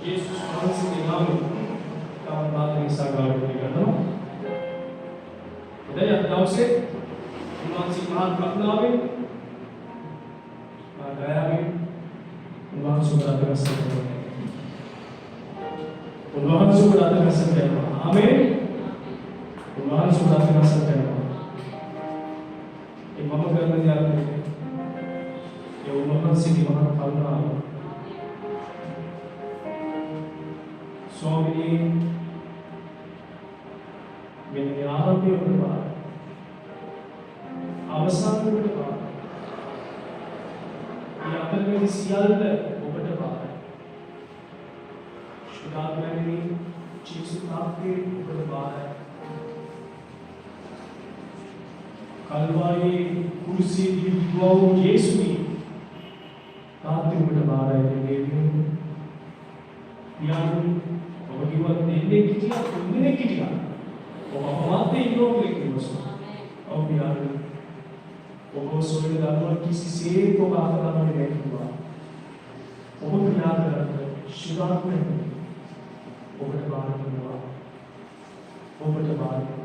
Yesus Kristus di namin kawan natin sa gawin ni ano. Kaya daw si si mahal namin dayangin Tuhan sudah terasa Tuhan sudah terasa amin. Tuhan sudah terasa Imam Gandhi yang umumkan sini mahal kawan Swami Menyarap dia berdoa, awasam berdoa, ia akan menjadi sial berdoa. Sudah menjadi Yesus kafir berdoa. Kalvari kursi di bawah Yesus ini kafir berdoa ini. Yang bagaimana ini kita और हमारे लोग लेकिन और यार वो सोए दादा किसी से तो बात करना नहीं हुआ बहुत याद रखते शुरुआत में वो बड़े बार हुआ वो बड़े बार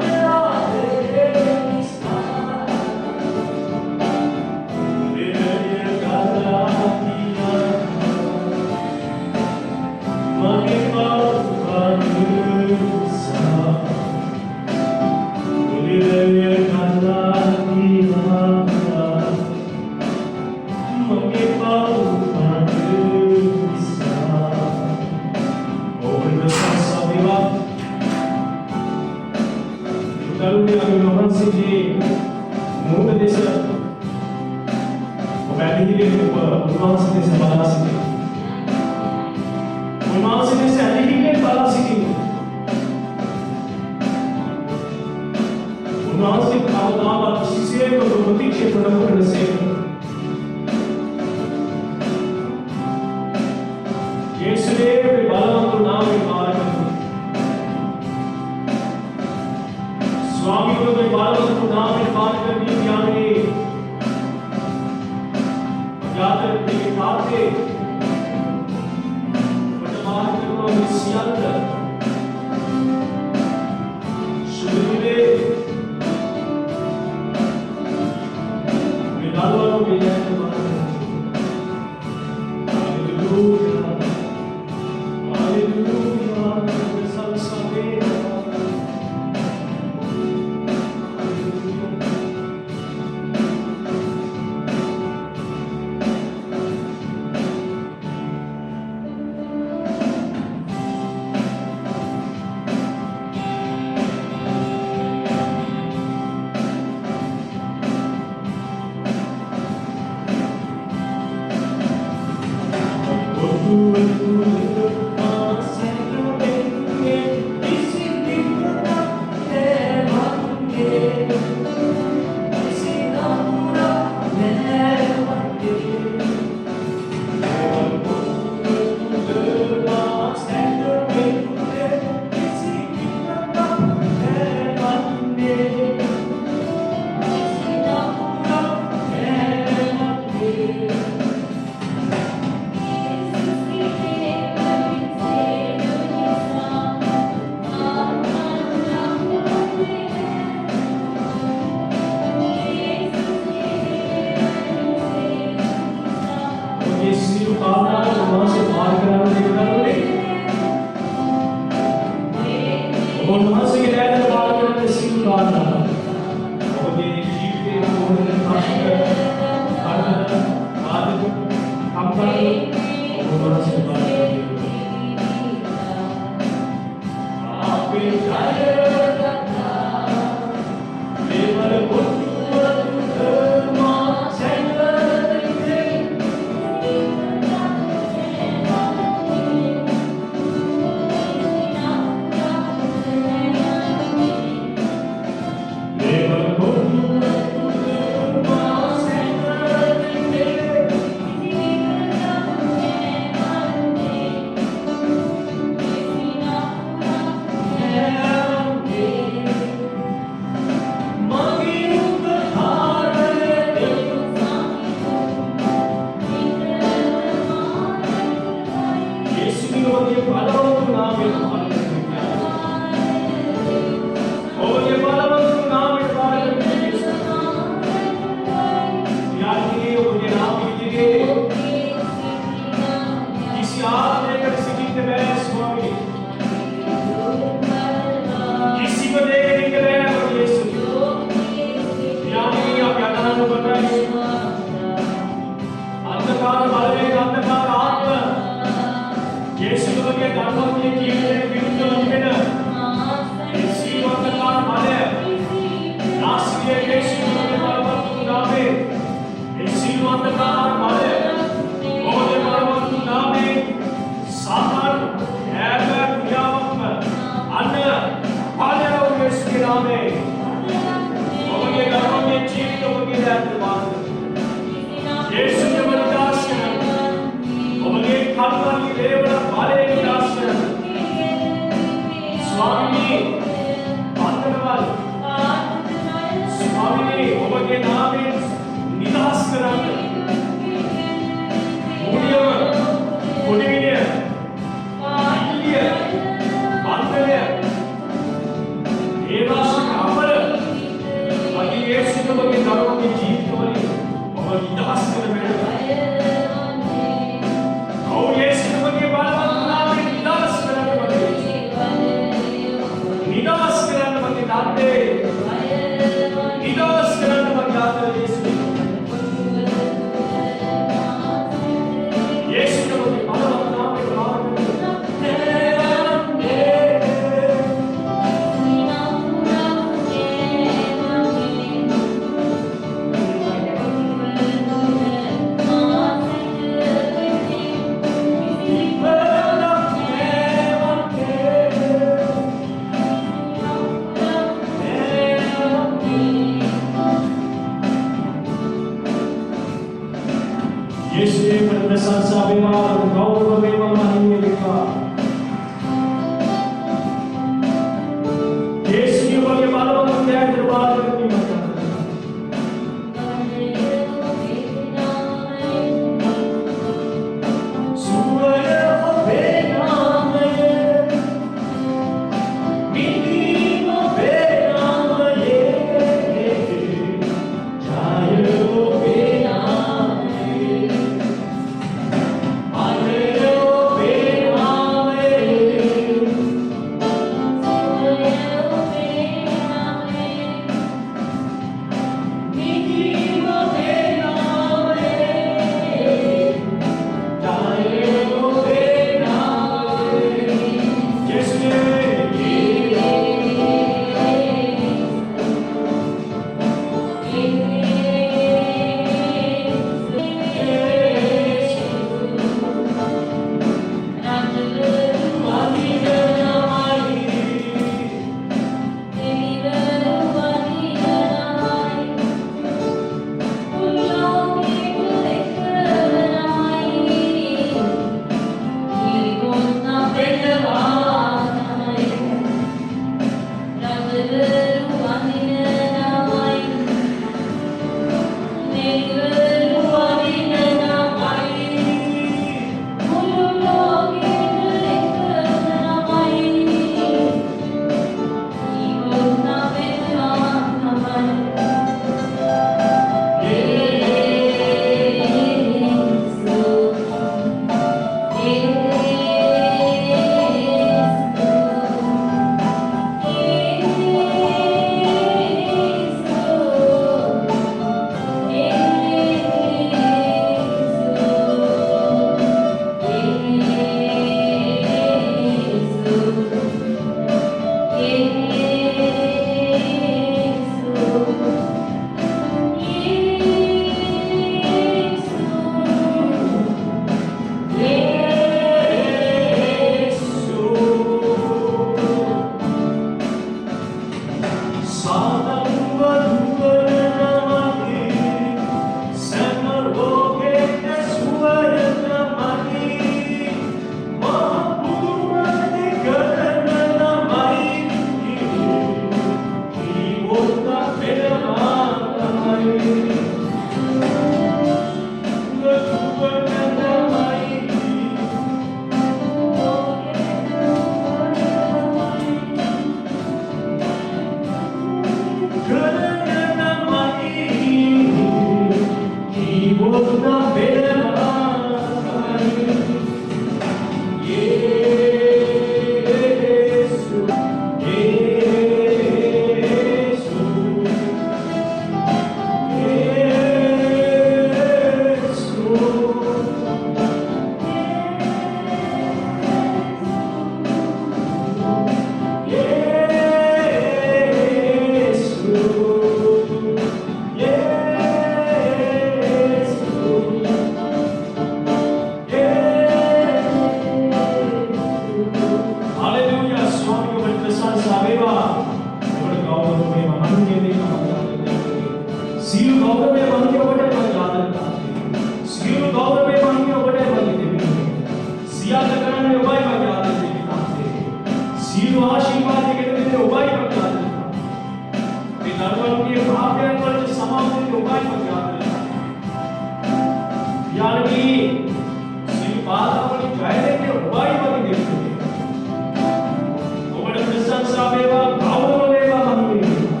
ප්‍රශංසා වේවා, ගෞරව වේවා, මහිම වේවා.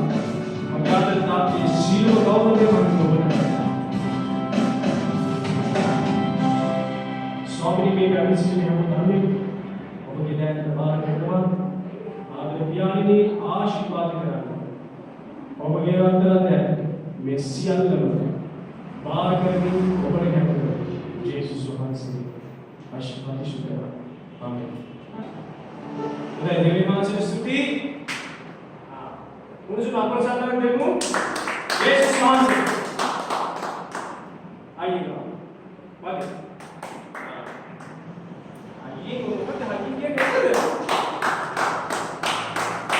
මගේ ආදරණාත්මේ සීල ගෞරවය මම ඔබට ස්වාමීනි මේ වැඩසටහන හැම ධර්මයේ ඔබගේ දැනට බාර ගන්නවා. ආදර පියාණනි ආශිර්වාද කරන්න. ඔබගේ අන්තරය මේ සියල්ලම බාර කරමින් ඔබට කැමතියි. යේසුස් වහන්සේ ආශිර්වාද කරනවා. ආමෙන්. उधर देवी मां से स्तुति उनसे वापस आना देखो यीशु वहां से आइएगा बात आइए वो तो हाकी क्या कहते हैं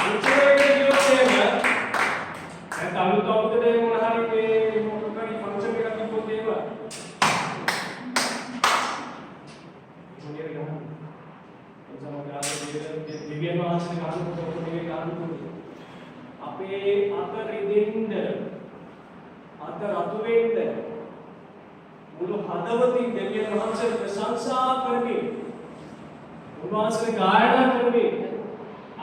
दूसरे के जो है मैं तालु तो उधर उन्हारी में कहीं फंक्शन में कभी बोलते हैं मुझे कहा दिव्य महाशय गान को दिव्य गान को आपे आतर रिदिंड आतर अतुवेंड मुलो हदवती दिव्य महाशय प्रशंसा करके उन्वासने गायना करके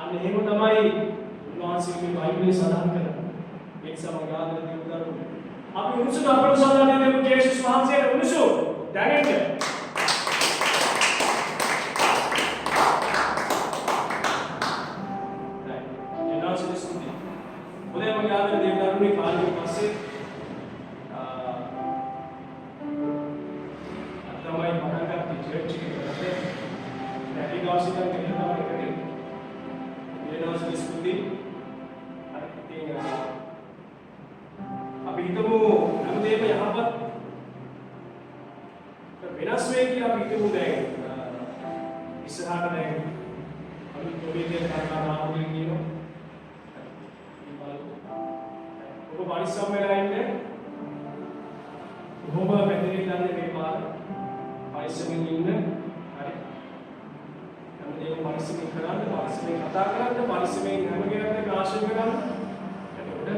आने हेमो तमाई उन्वासने की बाइबल सदान कर एक समय याद रखते उधर आप उनसे आपको सदा देने को यीशु महाशय उनसे डायरेक्ट उदय में याद है देवदारू ने काल के पास से अतमाई भगवान का चर्च की तरफ से डैडी गांव से तक निकलना पड़ेगा ये नाम से स्कूली अभी तो वो हम देव यहाँ पर तो बिना स्वे की अभी तो वो दें इस हाथ दें अभी तो भी देव का नाम बोलेंगे नो वो बारिश समय लाएंगे होगा बेहतरीन लाने के बाद बारिश समय नींद अरे हम देखो बारिश में खराब है बारिश में खता खराब है बारिश में हम क्या करते हैं आश्रय में काम करते हैं उधर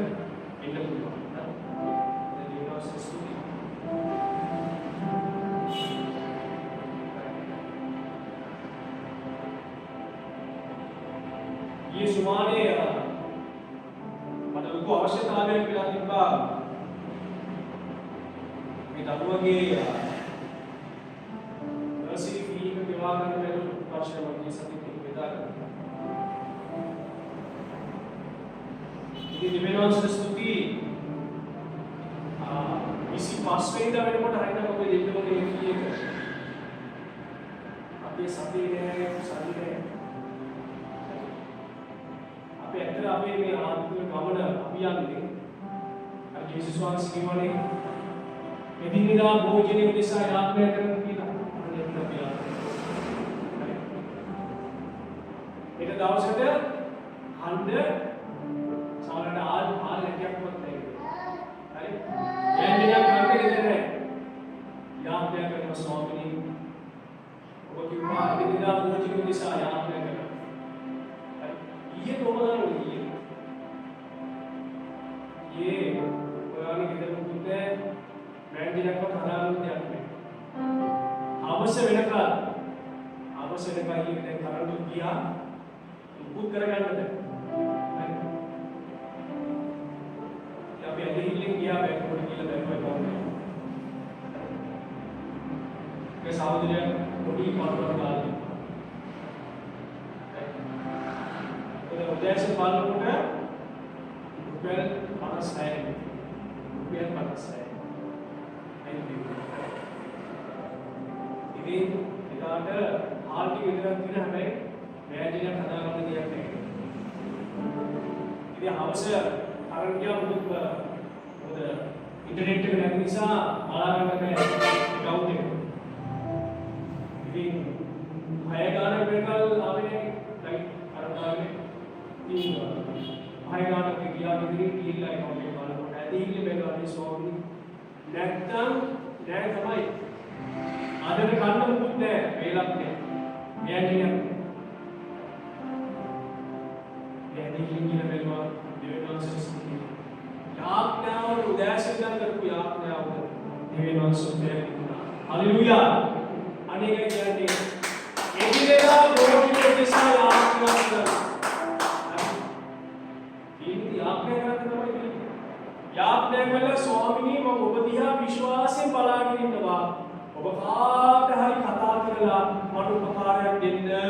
इंटर में ना ये ना संस्कृति ये सुमाने को आवश्यकतावे पिलातिंबा මේ දරුවගේ නර්සරි ෆී එක ගෙවා ගන්න බැරි ප්‍රශ්න වගේ සතියේ බෙදා ගන්න. ඉතින් දිවෙනවන්ස ස්තුති ඉසි පාස් වෙනදා වෙනකොට හරියට ඔබේ දෙවියන්ගේ ෆී එක අපේ සතියේ සතියේ අපේ ඇත්තට අපේ මේ ආත්මික ගමන අපි යන්නේ අර යේසුස් වහන්සේ කියවනේ එදිනෙදා භෝජනයේ උදෙසා යාත්‍රා කරන කියලා අනේ අපි යාත්‍රා. ඒක දවසට හන්ද සමහරට ආල් හැටියක්වත් නැහැ. හරි. යන්නේ කන්නේ දෙන්නේ. යාත්‍රා කරන ස්වාමීනි ඔබ කිව්වා එදිනෙදා භෝජනයේ උදෙසා යාත්‍රා කරන ये तो बना नहीं है ये पुरानी किताब में बोलते हैं मैं जिन्हें को खाना नहीं देते आवश्यक है ना ये कितने कारण तो किया तो खुद करेगा नहीं या फिर यही लिंक किया बैंक को किया बैंक को अकाउंट में के सावधानी कोटी कॉन्ट्रैक्ट डाल उदय से पालन होगा रुपये पास है ini kita ada hal की वितरण की हमें मैं जिन्हें खता करने दिया थे ini आवश्यक कारण क्या untuk internet के नहीं bisa malah करने account है ini भाई गाने बेकल आपने लाइक करना है तीन भाई गाने के किया कितनी तीन लाइक होने वाला है तीन ले बेगाने सॉन्ग නැත්තම් දැන් තමයි ආදරේ කන්න මුකුත් නැහැ වේලක් නැහැ මෙයා කියන්නේ යැදී කියන බැලුවා දෙවියන්සස්ති යාඥාව උදෑසන කරපු යාඥාව දෙවියන්සස්ති හalleluya අනේක කියන්නේ එදිනෙදා බෝධිය දෙසා යාඥාව ප්‍රාර්ථනා කළා ස්වාමිනී මම ඔබ දිහා විශ්වාසයෙන් බලාගෙන ඉන්නවා. ඔබ කාට හරි කතා කරලා මට උපකාරයක් දෙන්න. ඒ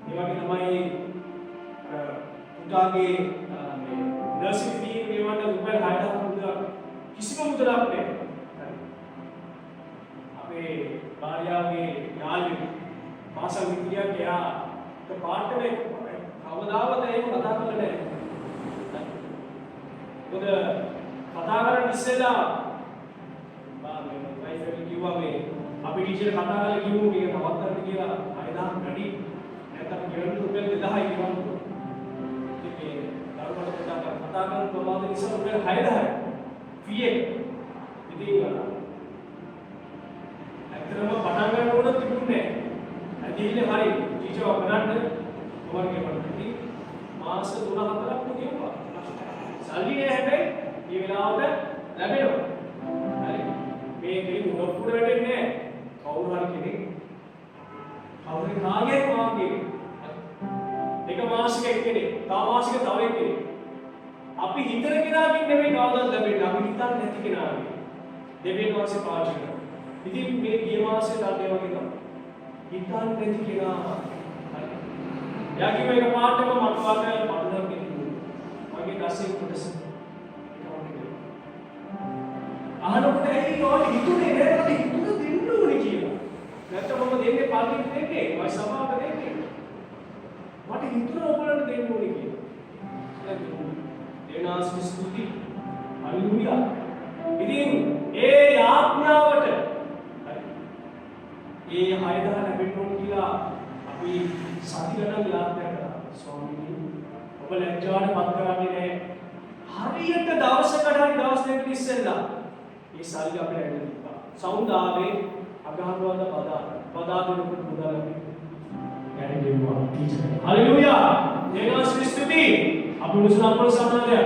වගේ තමයි පුතාගේ මේ නර්සරි ෆී ගෙවන්න රුපියල් 6000 මුදලක් කිසිම මුදලක් නැහැ. අපේ භාර්යාවේ යාළුවෙක් පාසල් විද්‍යාවක් එයා පාර්ට්නර් කවදාවත් ඒක කතා කරලා නැහැ. මොකද කතා කරන්න ඉස්සෙල්ලා මම වයිෆ් එක්ක කිව්වා මේ අපි ටීචර් කතා කරලා කිව්වෝ මේක නවත්තන්න කියලා 6000 වැඩි නැත්නම් ගෙවන්න රුපියල් 2000යි ගෙවන්න. ඉතින් දරුවට කතා කරන ප්‍රමාණය නිසා රුපියල් 6000යි ෆී එක. ඉතින් ඇත්තටම පටන් ගන්නකොට තිබුණේ නැහැ. ඇදහිල්ල හරි ටීචර් කරන්න ඔවර්ගේ පන්ති මාස 3-4ක් ගෙවුවා. සල්ලි නෑ හැබැයි මේ වෙලාවට ලැබෙනවා. හරි. මේ දෙවි උඩපුඩ වැටෙන්නේ කවුරු හරි කෙනෙක්. කවුරු කාගේ මාගේ. එක මාසික එක්කෙනෙක්, තව මාසික තව එක්කෙනෙක්. අපි හිතන කෙනාකින් නෙමෙයි කවදාවත් ලැබෙන්නේ. අපි හිතන්නේ නැති කෙනාගෙන්. දෙවියන් වහන්සේ පාවිච්චි කරනවා. ඉතින් මේ ගිය මාසේ තාත්තේ වගේ තමයි. හිතන්නේ නැති කෙනා. හරි. එයා කිව්ව එක පාඩම මට වාගේ පඩුවක් දෙන්න. මගේ දැසේ කොටස. අහනකොට ඇයි නෝලි හිතුනේ නෑ මට හිතුන දෙන්න ඕනේ කියලා. නැත්නම් මම දෙන්නේ පාර්ලිමේන්තු දෙන්නේ, වයි සභාවට දෙන්නේ. මට හිතුන ඔයගොල්ලන්ට දෙන්න ඕනේ කියලා. දෙනාස් ස්තුති. හල්ලුයා. ඉතින් ඒ යාඥාවට ඒ 6000 ලැබෙන්න ඕන කියලා අපි සති ගණන් යාඥා කරා. ස්වාමීනි ඔබ ලැජ්ජාවට පත් කරන්නේ නැහැ. හරියට දවසකට හරි දවස් දෙකක ඉස්සෙල්ලා මේ සල්ලි අපිට ඇවිල්ලා තිබ්බා. සෞන්දාවේ අගහරුවාද පදා දෙනකොට මුදල් අපි ගැන දෙවුවා ටීචර්. හලෙලූයා. දෙවියන් ස්තුති. අපි මුසන අපල සම්මානය.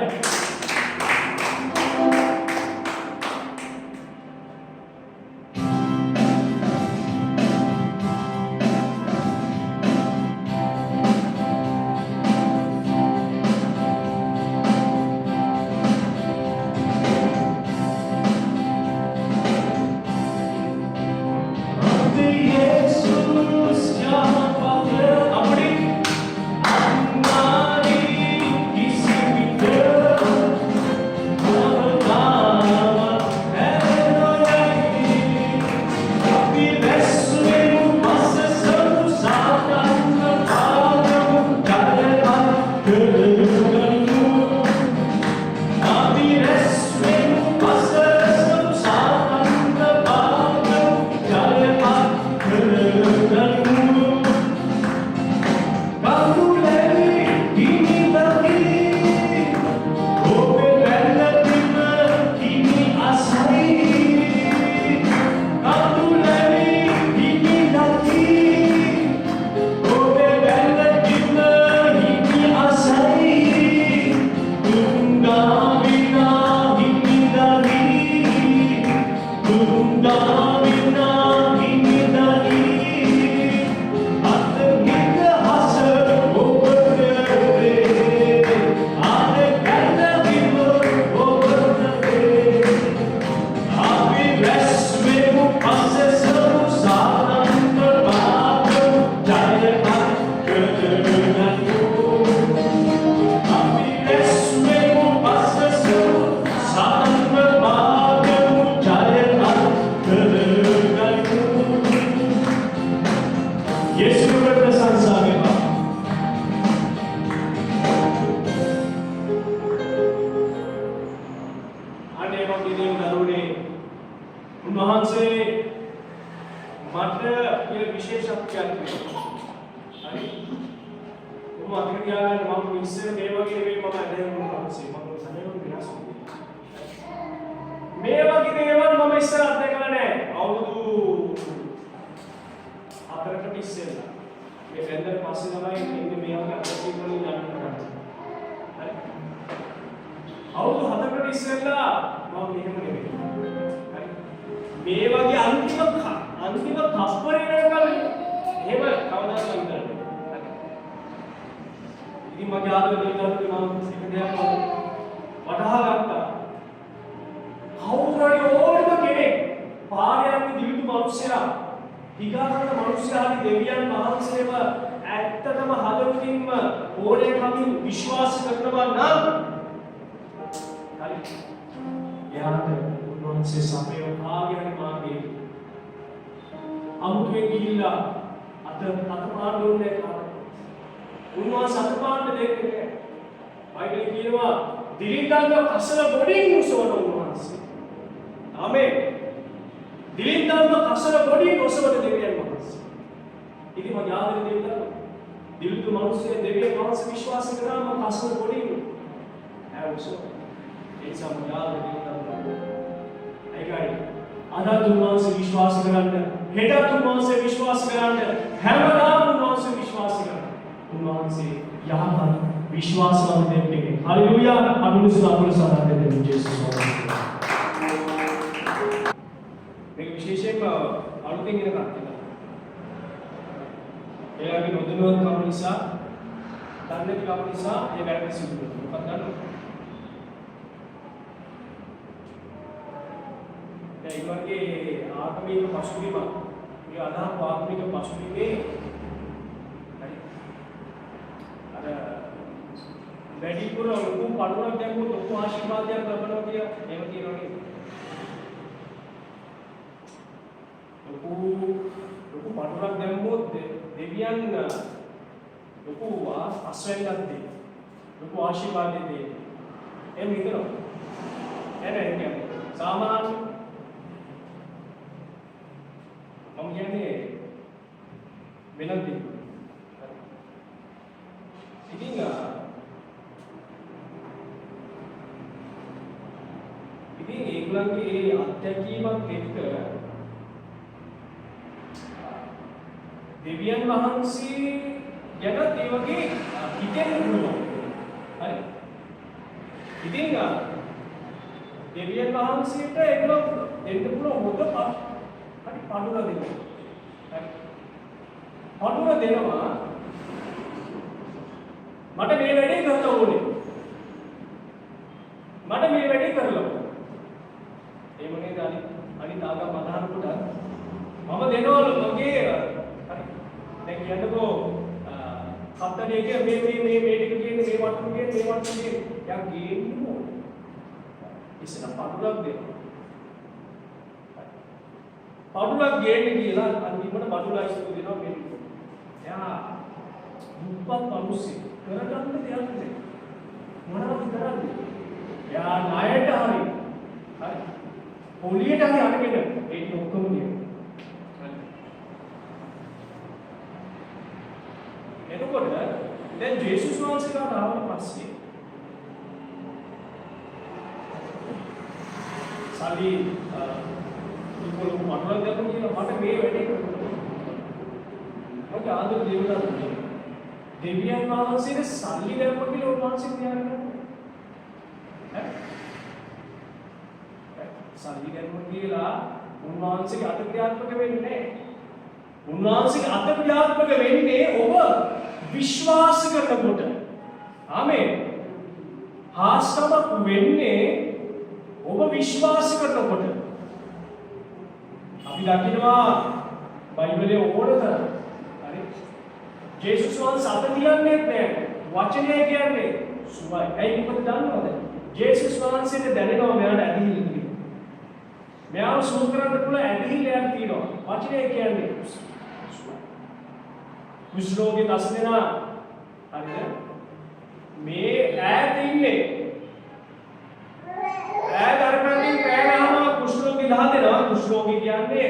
පාරයන් දිවිතු මිනිසයා හිගාරන මිනිසයාගේ දෙවියන් වහන්සේව ඇත්තටම හදවතින්ම ඕනෑකමින් විශ්වාස කරනවා නම් හරි එයාට උන්වහන්සේ සමය ආගෙන මාගේ අමුතුවෙන් ගිහිල්ලා අත පාඩුන්නේ උන්වහන්සේ අත පාඩු දෙන්නේ බයිබලයේ කියනවා දිලින්දන්ව කසල ගොඩින් උසවන උන්වහන්සේ ආමේන් දිලින්දන්ව කසල ගොඩින් උසවන දෙවියන් වහන්සේ ඉතින් මම යාදෙන දෙවියන් දිලින්දු මිනිස්සු දෙවියන් වහන්සේ විශ්වාස කරාම කසල ගොඩින් ඇවුසෝ ඒ නිසා මම යාදෙන දෙවියන් ඒකයි අද උන්වහන්සේ විශ්වාස කරන්න හෙට උන්වහන්සේ විශ්වාස කරන්න හැමදාම උන්වහන්සේ විශ්වාස කරන්න උන්වහන්සේ යහපත් විශ්වාසවන්තයෙක් කෙනෙක්. හalleluya. අනුසුත අපල සදාතේ දෙවියන් ජේසුස් වහන්සේ. මේක විශේෂයෙන්ම අලුතින් එන කට්ටිය. එයාගේ නොදැනුවත්කම නිසා, දන්නේ නැතිකම නිසා ඒ වැරදි සිදු වෙනවා. මොකක්ද දන්නවද? ඒ වගේ ආත්මික පසුබිම, මේ අදහස් ආත්මික පසුබිමේ වැඩිපුර ලොකු පඩුවක් දැම්මොත් ලොකු ආශිර්වාදයක් ලැබෙනවා කියලා එහෙම කියනවා නේද? ලොකු පඩුවක් දැම්මොත් දෙවියන් ලොකු ආශ්‍රයයක් දෙයි. ලොකු ආශිර්වාදයක් දෙයි. එහෙම හිතනවා. එහෙනම් සාමාන්‍ය මම කියන්නේ වෙනත් දෙයක්. ඉතින් ඒගොල්ලන්ගේ ඒ අත්දැකීමත් එක්ක දෙවියන් වහන්සේ ගැන ඒ වගේ හිතෙන්න පුළුවන්. හරි. ඉතින් දෙවියන් වහන්සේට ඒගොල්ලෝ දෙන්න පුළුවන් හොඳ හරි පඩුර දෙනවා. හරි. පඩුර දෙනවා මට මේ වැඩේ කරන්න ඕනේ. මට මේ වැඩේ කරලා එහෙම නේද අනිත් ආගම් අදහන කොට මම දෙනවලු මගේ හරි දැන් කියන්නකෝ කප්ටනියගේ මේ ටික කියන්නේ මේ වට්ටු කියන්නේ යා ගේන්නෝ ඉස්සන පඩුවක් දෙනවා පඩුවක් ගේන්න කියලා අන්තිමට බඩුලා ඉස්සු දෙනවා මේ එයා දුප්පත් මිනිස්සු කරගන්න දෙයක් නෑ මොනවද කරන්නේ එයා ණයට හරි පොලියට හරි අරගෙන ඒක ඔක්කොම කියනවා එතකොට දැන් ජේසුස් වහන්සේලාට ආවට පස්සේ සල්ලි ඉක්කොලු මටලක් දැක්කම කියලා මට මේ වැඩේ කරන්න මට ආදර දෙවියන් දෙවියන් වහන්සේට සල්ලි දැම්ම කියලා උන්වහන්සේ කියන්නේ සල්ලි දැම්ම කියලා උන්වහන්සේගේ අත ක්‍රියාත්මක වෙන්නේ නැහැ. උන්වහන්සේගේ අත ක්‍රියාත්මක වෙන්නේ ඔබ විශ්වාස කරනකොට. ආමේන්. හාස්කමක් වෙන්නේ ඔබ විශ්වාස කරනකොට. අපි දකිනවා බයිබලයේ ඕනතරම් හරි ජේසුස් වහන්සේ අත තියන්නේ නැහැ. වචනය කියන්නේ සුවයි. ඇයි මොකද දන්නවද? ජේසුස් වහන්සේට දැනෙනවා මෙයාට ඇදහිල්ල කියලා. මෙයාව සුව කරන්න පුළුවන් ඇදහිල්ලක් තියෙනවා. වචනය කියන්නේ කුෂ්ඨෝගේ දස දෙනා හරිද? මේ ඈත ඉන්නේ. ඈත අරපැත්තෙන් පෑනහම කුෂ්ඨෝගේ 10 දෙනා කුෂ්ඨෝගේ කියන්නේ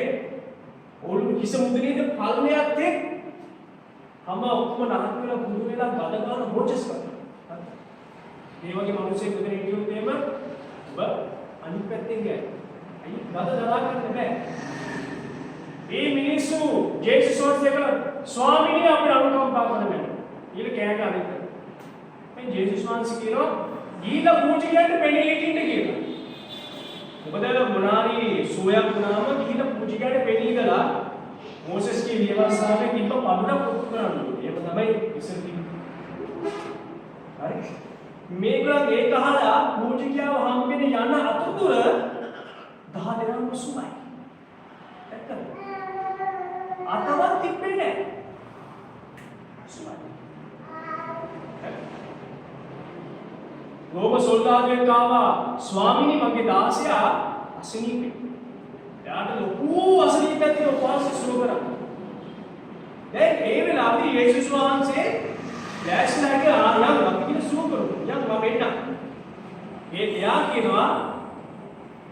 ඔළුව කිස මුදුනේද පල්ලයක් එක් හැම ඔක්කොම නරක වෙලා බුදු වෙලා ගඳ ගන්න මොචස් කරනවා. ඒ වගේ මිනිස්සෙක් උදේ හිටියොත් එහෙම ඔබ අනිත් පැත්තෙන් ගියා. අයි ගඳ දරා ගන්න බෑ. මේ මිනිස්සු ජේසුස් වහන්සේට ස්වාමීනි අපේ අනුකම්පා කරන්න. ඊළ කෑ ගන්න. මේ ජේසුස් වහන්සේ කියනවා ගිහිල්ලා පූජකයන්ට පෙනී හිටින්න කියලා. මොකද මොනාරි සෝයක් වුණාම ගිහිල්ලා පූජකයන්ට පෙනී ඉඳලා මෝසස්ගේ විවස්ථාවේ තිබ්බ පඩුවක් ඔප්පු කරන්න ඕනේ. ඒක තමයි ඉස්සර තිබ්බේ. හරි. මේගොල්ලන් ඒක අහලා පූජකයව හම්බෙන්න යන අතරතුර 10 දෙනාම සුවයි. රෝම සොල්දාදුවෙක් ආවා ස්වාමීනි මගේ දාසයා අසනීපෙක්. එයාට ලොකු අසනීපයක් තියෙන උපවාසය සුරු කරා. දැන් ඒ වෙලාවේ යේසුස් වහන්සේ දැස්ලා යම් අපි කියන සුරු කරු. යම් මම එන්න. එයා කියනවා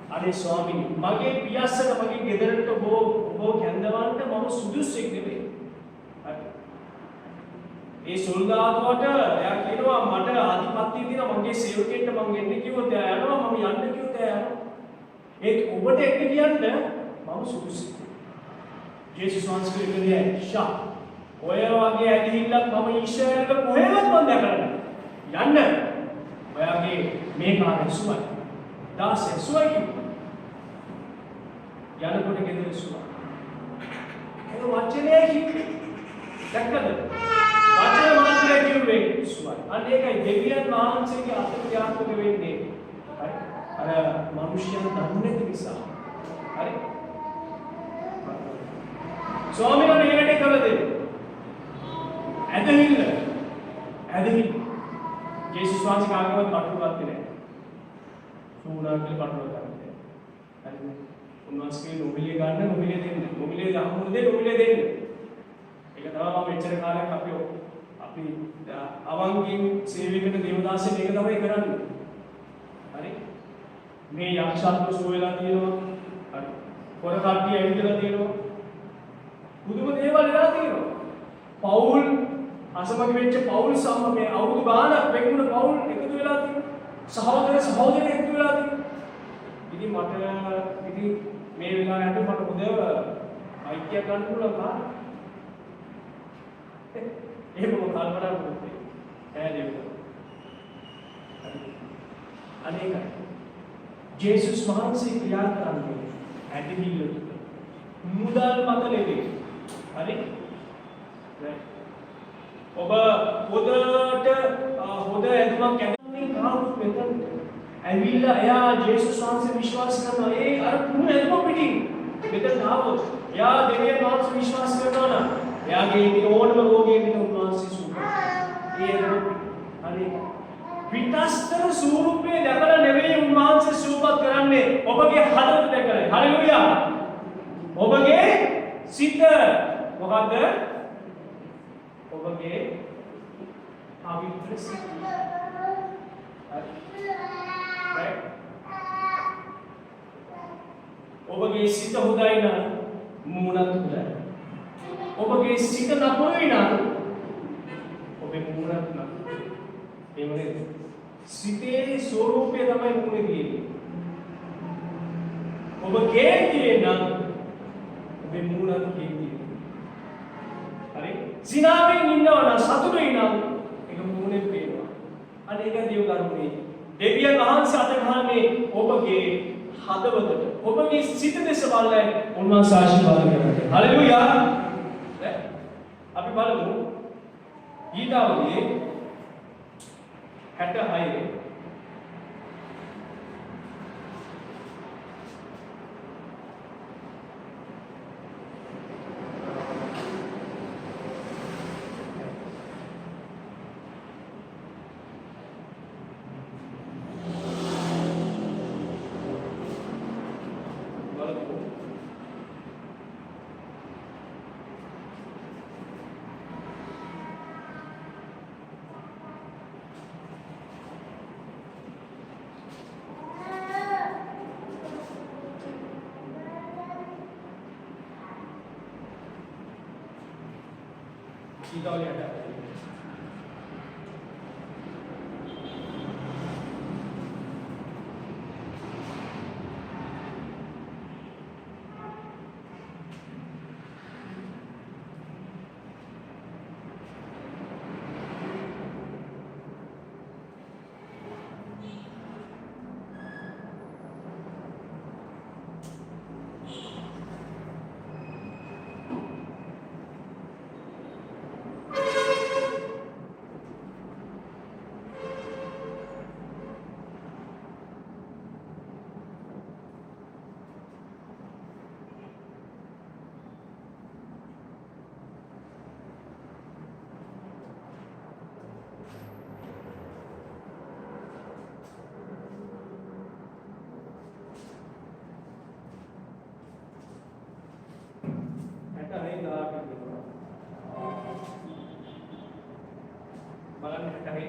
අනේ ස්වාමීනි මගේ පියස්සට මගේ ගෙදරට ඔබ කැඳවන්න මම සුදුස්සෙක් නෙමෙයි. ඒ සොල්දාදුවට එයා කියනවා මට අධිපත්‍යය තියෙනවා මගේ සේවකෙන්ට මම එන්න කිව්වොත් එයා යනවා මම යන්න කිව්වොත් එයා යනවා. ඒත් ඔබට එන්න කියන්න මම සුදුසුයි. ජේසුස් වහන්සේ කියන්නේ ෂා ඔය වගේ ඇදහිල්ලක් මම ඊශ්‍රායලක කොහෙවත් මම දැකලා නැහැ. යන්න. ඔයාගේ මේ කාර්ය සුවයි. දාසය සුවයි කිව්වා. යනකොට ගෙදර සුවයි. ඒ වචනේ කිව්වේ. දැක්කද? වචන මාත්‍රය කිව්වේ සුවයි. අන්න ඒකයි දෙවියන් වහන්සේගේ අත්ක්‍රියාත්මක වෙන්නේ. හරි? අර මිනිස්යන් දන්නේ නැති නිසා. හරි? ස්වාමීන් වහන්සේ මේකට කළද? ඇදහිල්ල. ජේසුස් වහන්සේ කාගේවත් පටලවත් නැහැ. සූනාකල් පටලවත් නැහැ. හරිද? උන්වහන්සේ නොමිලේ ගන්න නොමිලේ දෙන්න. නොමිලේ දහමුණ දෙන්න නොමිලේ දෙන්න. ඒක තමයි මම මෙච්චර කාලයක් අපි අවංගින් සේවකෙන දේවදාසෙන් ඒක තමයි කරන්නේ. හරි? මේ යක්ෂාත්ම සෝ වෙලා තියෙනවා. හරි. පොර කට්ටිය ඇවිදලා තියෙනවා. පුදුම දේවල් වෙලා තියෙනවා. පවුල් අසමග වෙච්ච පවුල් සම්මේ අවුරුදු ගානක් වෙන්නුන පවුල් එකතු වෙලා තියෙනවා. සහෝදර එකතු වෙලා තියෙනවා. ඉතින් මේ වෙලාවට මට හොඳව අයිතිය ගන්න පුළුවන් කාරණා. එහෙම කල්පනා කරන්නේ. ඈ අනේකයි. ජේසුස් වහන්සේ ක්‍රියා කරන්නේ ඇදහිල්ල තුල. මුදල් මත නෙවෙයි. හරි? ඔබ හොඳ ඇඳුමක් කැමති කවුරුත් මෙතන ඇවිල්ලා එයා ජේසුස් වහන්සේ විශ්වාස කරනවා. ඒ අර කුණු ඇඳුම පිටින් මෙතන ආවොත් එයා දෙවියන් වහන්සේ විශ්වාස කරනවා නම් එයාගේ ඉතින් ඕනම රෝගයකින් උන්වහන්සේ සුව කරනවා. ඒ හරි පිටස්තර ස්වරූපේ දැකලා නෙවෙයි උන්වහන්සේ සුවපත් කරන්නේ. ඔබගේ හදවත දැකලා. හලෙලූයා. ඔබගේ සිත මොකද්ද? ඔබගේ පවිත්‍ර සිත. ඔබගේ සිත හොඳයි නම් මූණත් හොඳයි. ඔබගේ සිත නපුරුයි නම් ඔබේ මූණත් නපුරුයි. ඒ වගේ සිතේ ස්වરૂපය තමයි මූණේ තියෙන්නේ. ඔබ කේන්තියේ නම් ඔබේ මූණත් කේන්තියි. හරි? සිනාවෙන් ඉන්නවා නම් සතුටුයි නම් ඒක මූණේ පේනවා. අනේක දේව කරුණේ. දෙවියන් වහන්සේ අත ගහන්නේ ඔබගේ හදවතට. ඔබගේ සිත දෙස බලලා උන්වහන්සේ ආශිර්වාද කරනවා. හලෙලූයා. අපි බලමු ගීතාවලියේ 66 गीतावली हटा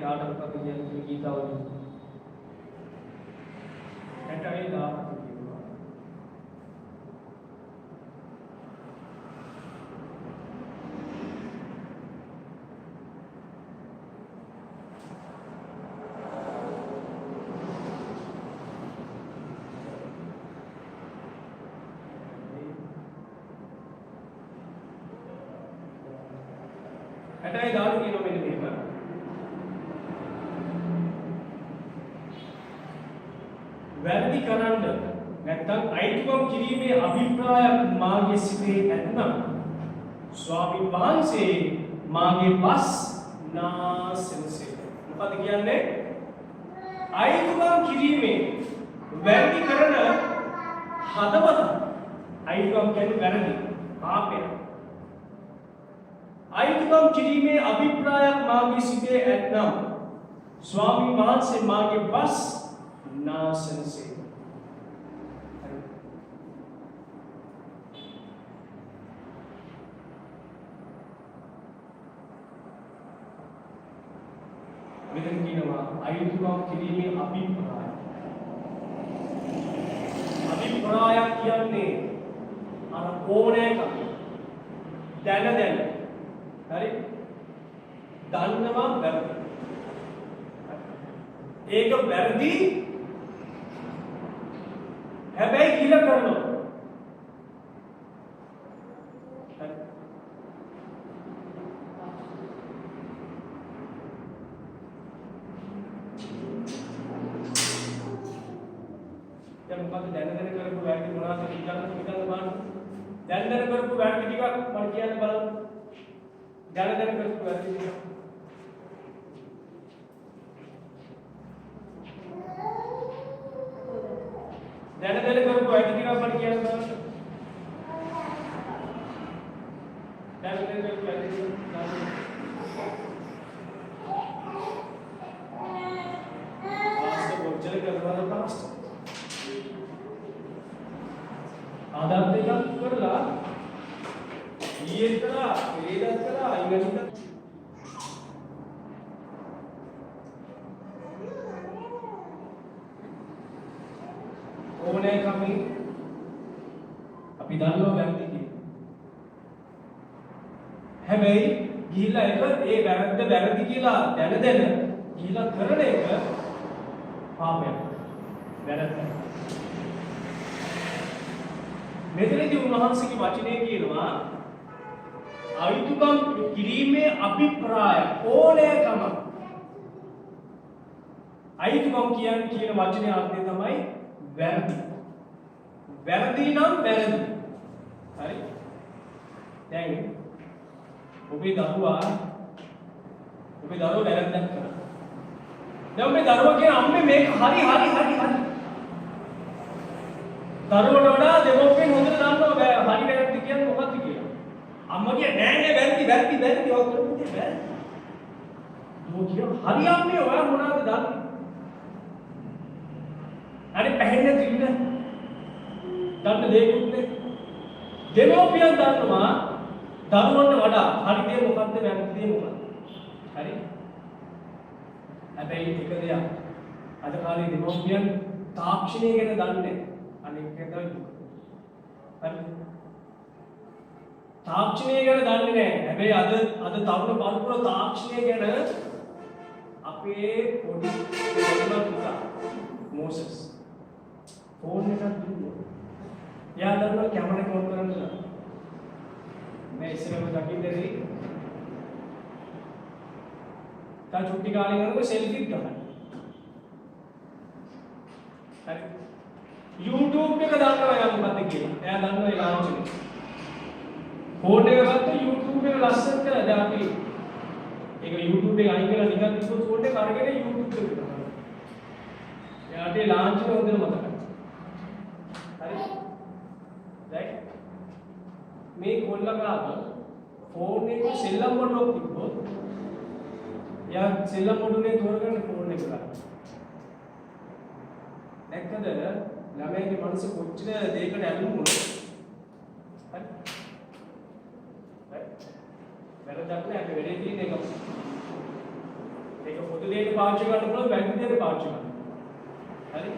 දාට මොකද කියන්නේ ගීතාවලින් 60 දාට කියනවා හැටයි දාට කියනවා මෙන්න මේක වැරදි කරන්න නැත්නම් අයිතිකම් කිරීමේ අභිප්‍රායක් මාගේ සිතේ නැත්නම් ස්වාමීන් වහන්සේ මාගේ බස් නාසෙන්සේ මොකද කියන්නේ අයිතිකම් කිරීමේ වැරදි කරන හදවත අයිතිකම් කියන්නේ වැරදි පාපය අයිතිකම් කිරීමේ අභිප්‍රායක් මාගේ සිතේ නැත්නම් ස්වාමීන් වහන්සේ මාගේ බස් නාසෙන්සේ මෙතන කියනවා අයිතිකම් කිරීමේ අභිප්‍රාය කියන්නේ අර ඕනෑකම දැන හරි දන්නවා වැරදි ඒක වැරදි හැබැයි කියලා කරනවා දැන් මොකද දැන කරපු වැරදි මොනවද හිතන්න බලන්න දැන කරපු වැරදි ටිකක් මම කියන්න බලන්න දැන කරපු වැරදි ටික දැන කරපු වැරදි ටිකක් මම කියන්න බලන්න දැන කරපු වැරදි ටික පාස්ටර් කරනවා පාස්ටර් ආදාත් එකක් කරලා ඊයේ කරා පෙරේදා කරා ඊළඟට ඕනේ කමී අපි දන්නවා වැරදි කියලා. හැබැයි ගිහිල්ලා ඒක ඒ වැරද්ද කියලා දැන ගිහිල්ලා කරන එක පාපයක්. වැරද්ද. මෙතනදී උන්වහන්සේගේ වචනේ කියනවා අයිතිකම් කිරීමේ අභිප්‍රාය ඕනෑකම අයිතිකම් කියන වචනේ අර්ථය තමයි වැරදි නම් වැරදි හරි දැන් ඔබේ දරුවා වැරද්දක් කරා දැන් මේ දරුවා කියන අම්මේ මේක හරි දරුවට වඩා දෙමව්පියන් හොඳට දන්නවා හරි වැරද්ද කියන්නේ මොකක්ද කියලා. අම්මා කියන්නේ නෑ වැරදි ඔය කරන්නේ වැරදි. දුව කියන හරි අම්මේ ඔයා මොනවද දන්නේ? අනේ පැහැෙන්නේ තින්න. දන්න දෙයක්වත් නේ. දෙමව්පියන් දන්නවා දරුවන්ට වඩා හරි දේ මොකක්ද වැරදි දේ මොකක්ද? හරි. හැබැයි එක දෙයක් අද කාලේ දෙමව්පියන් තාක්ෂණය ගැන දන්නේ අනෙක් එක තමයි දුක. හරි. තාක්ෂණය ගැන දන්නේ නැහැ. හැබැයි අද තරුණ පරපුර තාක්ෂණය ගැන අපේ පොඩි පුතා මොසස් ෆෝන් එකක් දුන්නා. එයා දන්නවා කැමරා එක ඔන් කරන්න. මේ ඉස්සරහම දකින්නේ තා චුට්ටි කාලේ කරනකොට සෙල්ෆි ගන්න. හරි. YouTube එක දානවා එයා මොකද්ද කියලා. එයා දන්නවා ඒ launch එක. ෆෝන් එක ගත්ත YouTube එක ලස්සනට දැන් අපි ඒක YouTube එක අයින් කරලා නිකන් තිබ්බොත් ෆෝන් එක අරගෙන YouTube එකට දානවා. එයාට ඒ launch එක හොඳට මතකයි. හරි. right. මේ කොල්ලකාව ෆෝන් එක සෙල්ලම් මොඩුවක් තිබ්බොත් එයා සෙල්ලම් මොඩුවේ තෝරගන්න ෆෝන් එක ගන්න. දැක්කද ළමයිගේ මනස කොච්චර දෙයකට ඇලුමුද? හරි. වැරද්දක් නෑ අපි වැඩේ තියෙන එක. ඒක පොදු දෙයට පාවිච්චි කරන්න පුළුවන් වැරදි දෙයට පාවිච්චි කරන්න. හරි?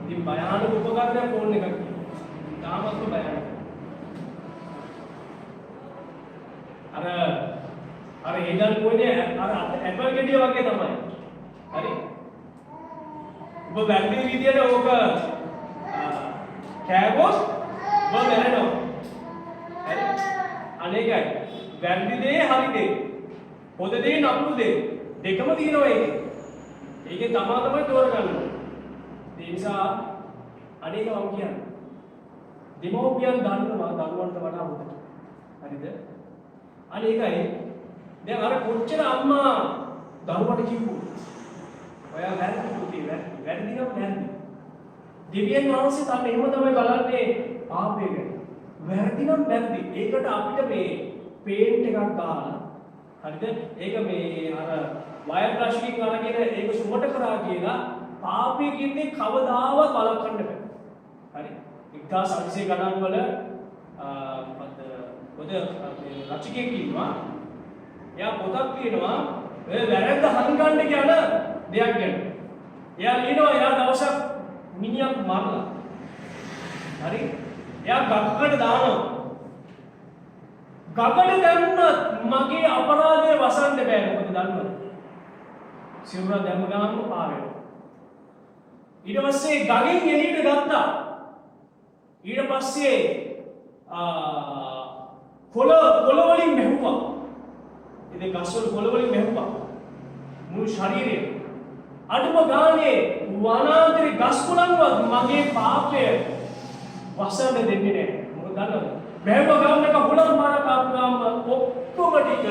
ඉතින් භයානක උපකරණයක් ෆෝන් එකක් තියෙනවා. තාමත් භයානක. අර ඒගල් කොනේ අර ඇපල් ගෙඩිය වගේ තමයි. හරි? ඔබ වැරදි විදියට ඕක කෑවොත් ඔබ මැරෙනවා. හරි? අනේකයි. වැරදි දේ හරි දේ. පොද දේ නපුරු දේ. දෙකම තියෙනවා ඒකේ. ඒකේ තමා තමයි තෝරගන්න ඕනේ. ඒ නිසා අනේක මම කියන්නේ. දෙමෝපියන් දන්නවා දරුවන්ට වඩා හොඳට. හරිද? අනේකයි. දැන් අර කොච්චර අම්මා දරුවට කිව්වොත් ඔයා වැරදි පුතේ වැරදි නම් වැරදි. දෙවියන් වහන්සේ තමයි එහෙම තමයි බලන්නේ පාපය ගැන. වැරදි නම් වැරදි. ඒකට අපිට මේ පේන්ට් එකක් දාලා හරිද? ඒක මේ අර වයර් බ්‍රෂ් එකකින් අරගෙන ඒක සුමට කරා කියලා පාපය කියන්නේ කවදාවත් වළක්වන්න බෑ. හරි? 1900 ගණන් වල මොකද රචකයෙක් ඉන්නවා. එයා පොතක් කියනවා ඔය වැරද්ද හංගන්න කියන දෙයක් ගැන. එයා ලියනවා එයා දවසක් මිනිහක් මරලා. හරි? එයා ගගකට දානවා. ගගට දැම්මත් මගේ අපරාධය වසන්න බෑ. මොකද දන්නවද? සිවුර දැම්ම ගමන්ම පාර වෙනවා. ඊට පස්සේ ගගෙන් එළියට ගත්තා. ඊට පස්සේ කොළ වලින් මෙහුවා. ඉතින් ගස්වල කොළ වලින් මෙහුවා. මුළු ශරීරය. අඩුම ගානේ වනාන්තරේ ගස් කුලන්වත් මගේ පාපය වසන්න දෙන්නේ නැහැ. මොකද දන්නවද? මෙහෙම ගානක හුලම් මාර කාපුවාම ඔක්කොම ටික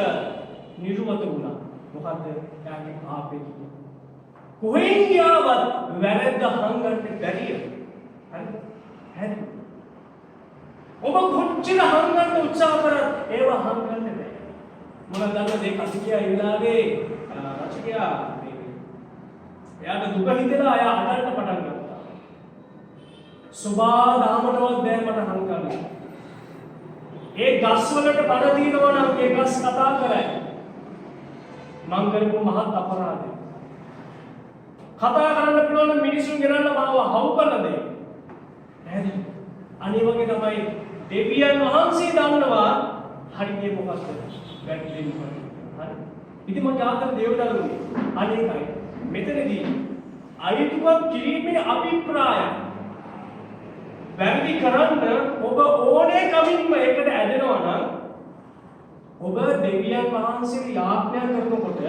නිර්වත වුණා. මොකද්ද? එයාගේ පාපේ කිව්වා. කොහෙන් ගියාවත් වැරද්ද හංගන්න බැරිය. හරිද? හරි. ඔබ කොච්චර හංගන්න උත්සාහ කරත් ඒව හංගන්න බෑ. මොකද දන්නවද ඒ කතිකියා ඉලාගේ රචකයා එයාට දුක හිතෙලා එයා අඬන්න පටන් ගත්තා. සුභා දාමනවත් බෑ මට හංගන්න. ඒ ගස් වලට බඩ දිනනවා නම් ඒ ගස් කතා කරයි. මං කරපු මහත් අපරාධය. කතා කරන්න පුළුවන් මිනිසුන් ගෙනල්ලා මාව හවු කරලා දෙයි. නේද? අනේ වගේ තමයි දෙවියන් වහන්සේ දන්නවා හරියට මොකක්ද වැරදි දෙන්නේ. හරි. ඉතින් මම ආතර දේවදරුවනේ අනේකයි මෙතනදී අයිතුවක් කිරීමේ අභිප්‍රාය වැරදි කරන්න ඔබ ඕනේ කමින්ම ඒකට ඇදෙනවා නම් ඔබ දෙවියන් වහන්සේට යාඥා කරනකොට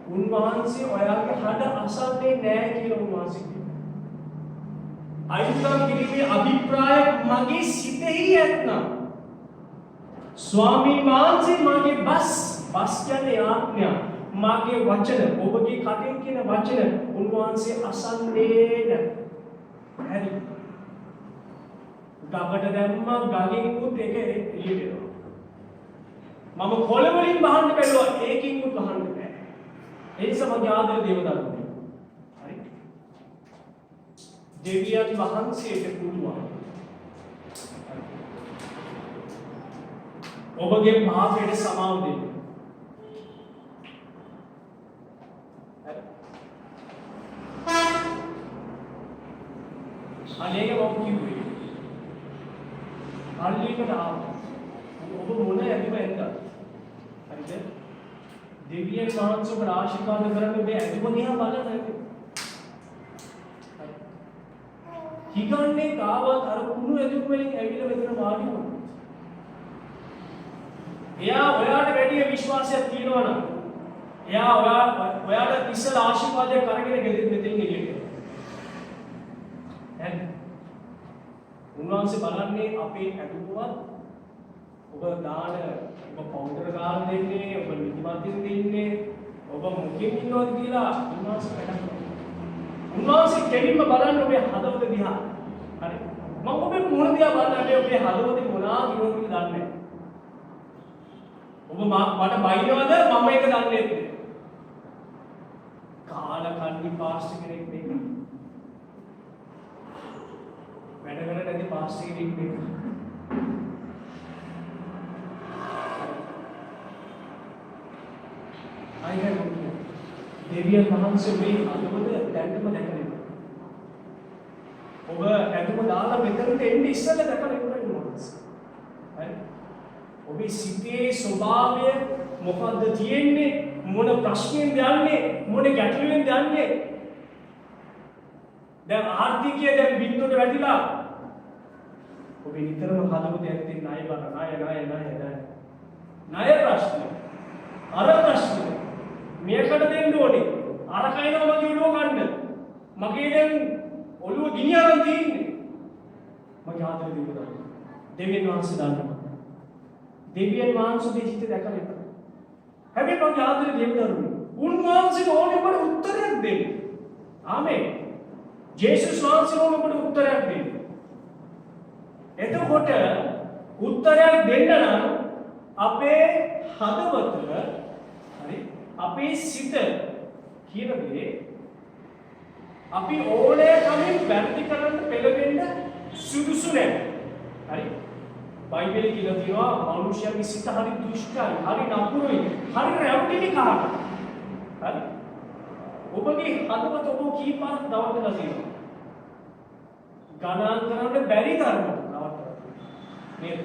උන්වහන්සේ ඔයාගේ හඬ අසන්නේ නැහැ කියලා උන්වහන්සේ කියනවා. අයිතුවක් කිරීමේ අභිප්‍රාය මගේ සිතෙහි ඇත්නම් ස්වාමීන් වහන්සේ මගේ බස් කියන්නේ යාඥා මාගේ වචන ඔබගේ කටින් කියන වචන උන්වහන්සේ අසන්නේ නැහැ. හරි. ගඟට දැම්මා ගඟෙන් උත් ඒක එළියට එනවා. මම කොළ වලින් බහන්න බැලුවා ඒකින් උත් බහන්න බෑ. ඒ නිසා මගේ ආදර දේවදරුවනේ. හරි. දෙවියන් වහන්සේට පුළුවන්. ඔබගේ පාපයට සමාව දෙන්න. අනේක මම කිව්වේ පල්ලියකට ආවා. ඔබ මොන ඇදිම ඇද්දා? හරිද? දෙවියන් වහන්සේ ඔබට ආශිර්වාද කරන්නේ මේ ඇදිම දිහා බලලා නැහැ. හිගන්නේ කාවත් අර කුණු ඇදුම් වලින් ඇවිල්ලා මෙතන වාඩි වුණා. එයා ඔයාට වැඩි විශ්වාසයක් තියෙනවා නම් එයා ඔයාට ඉස්සලා ආශිර්වාදයක් අරගෙන ගෙදර මෙතෙන් එළියට. හරි. උන්වහන්සේ බලන්නේ අපේ ඇදුමවත් ඔබ දාන ඔබ පවුඩර් ගාන දෙන්නේ ඔබ නිදිමතින් දෙන්නේ ඔබ මුකින් ඉන්නවද කියලා උන්වහන්සේ වැඩක් කරනවා. උන්වහන්සේ කෙලින්ම බලන්නේ ඔබේ හදවත දිහා. හරි. මම ඔබේ මුණ දිහා බලන්නේ ඔබේ හදවතේ මොනවාද කියලා දන්නේ. ඔබ මට බයිනවද මම ඒක දන්නේ නැහැ. කාලකන්ණි පාස්ටර් කෙනෙක් මේක. වැඩ කරලා නැති පාස්ටර් කෙනෙක් මේක. දෙවියන් වහන්සේ මේ හදවත දැක්කම දැකලා. ඔබ ඇතුම දාලා මෙතනට එන්නේ ඉස්සෙල්ලා දැකලා ඉවරයි වහන්සේ. හරි? ඔබේ සිතේ ස්වභාවය මොකද්ද තියෙන්නේ? මොන ප්‍රශ්නෙන්ද යන්නේ? මොන ගැටලුවෙන්ද යන්නේ? දැන් ආර්ථිකය දැන් බින්දුවට වැටිලා. ඔබේ නිතරම හදවත ඇත්තේ ණය බර ණය ප්‍රශ්න. අර ප්‍රශ්න. මේකට දෙන්න ඕනේ. අර කයින්ව මගේ ඔළුව ගන්න. මගේ දැන් ඔළුව ගිනි අරන් තියෙන්නේ. මගේ ආදරේ දෙවියන්. දෙවියන් වහන්සේ දන්නවා. දෙවියන් වහන්සේ දෙහිත දැකලා ඉවරයි. හැබැයි මගේ ආදරේ දෙවියන්. උන්වහන්සේට ඕනේ ඔබට උත්තරයක් දෙන්න. ආමේන්. ජේසුස් වහන්සේ ඕනේ ඔබට උත්තරයක් දෙන්න. එතකොට උත්තරයක් දෙන්න නම් අපේ හදවත හරි අපේ සිත කියන දේ අපි ඕනේ කමින් වැරදි කරන්න පෙළඹෙන්න සුදුසු නැහැ. හරි බයිබලයේ කියලා තියෙනවා මනුෂ්‍යයාගේ සිත හරි දුෂ්ටයි, හරි නපුරුයි, හරි රැවටිලි කාරක. හරි ඔබගේ හදවත ඔබ කීපාරක් දවල්ලා තියෙනවා. ගණන් කරන්න බැරි තරමට නේද?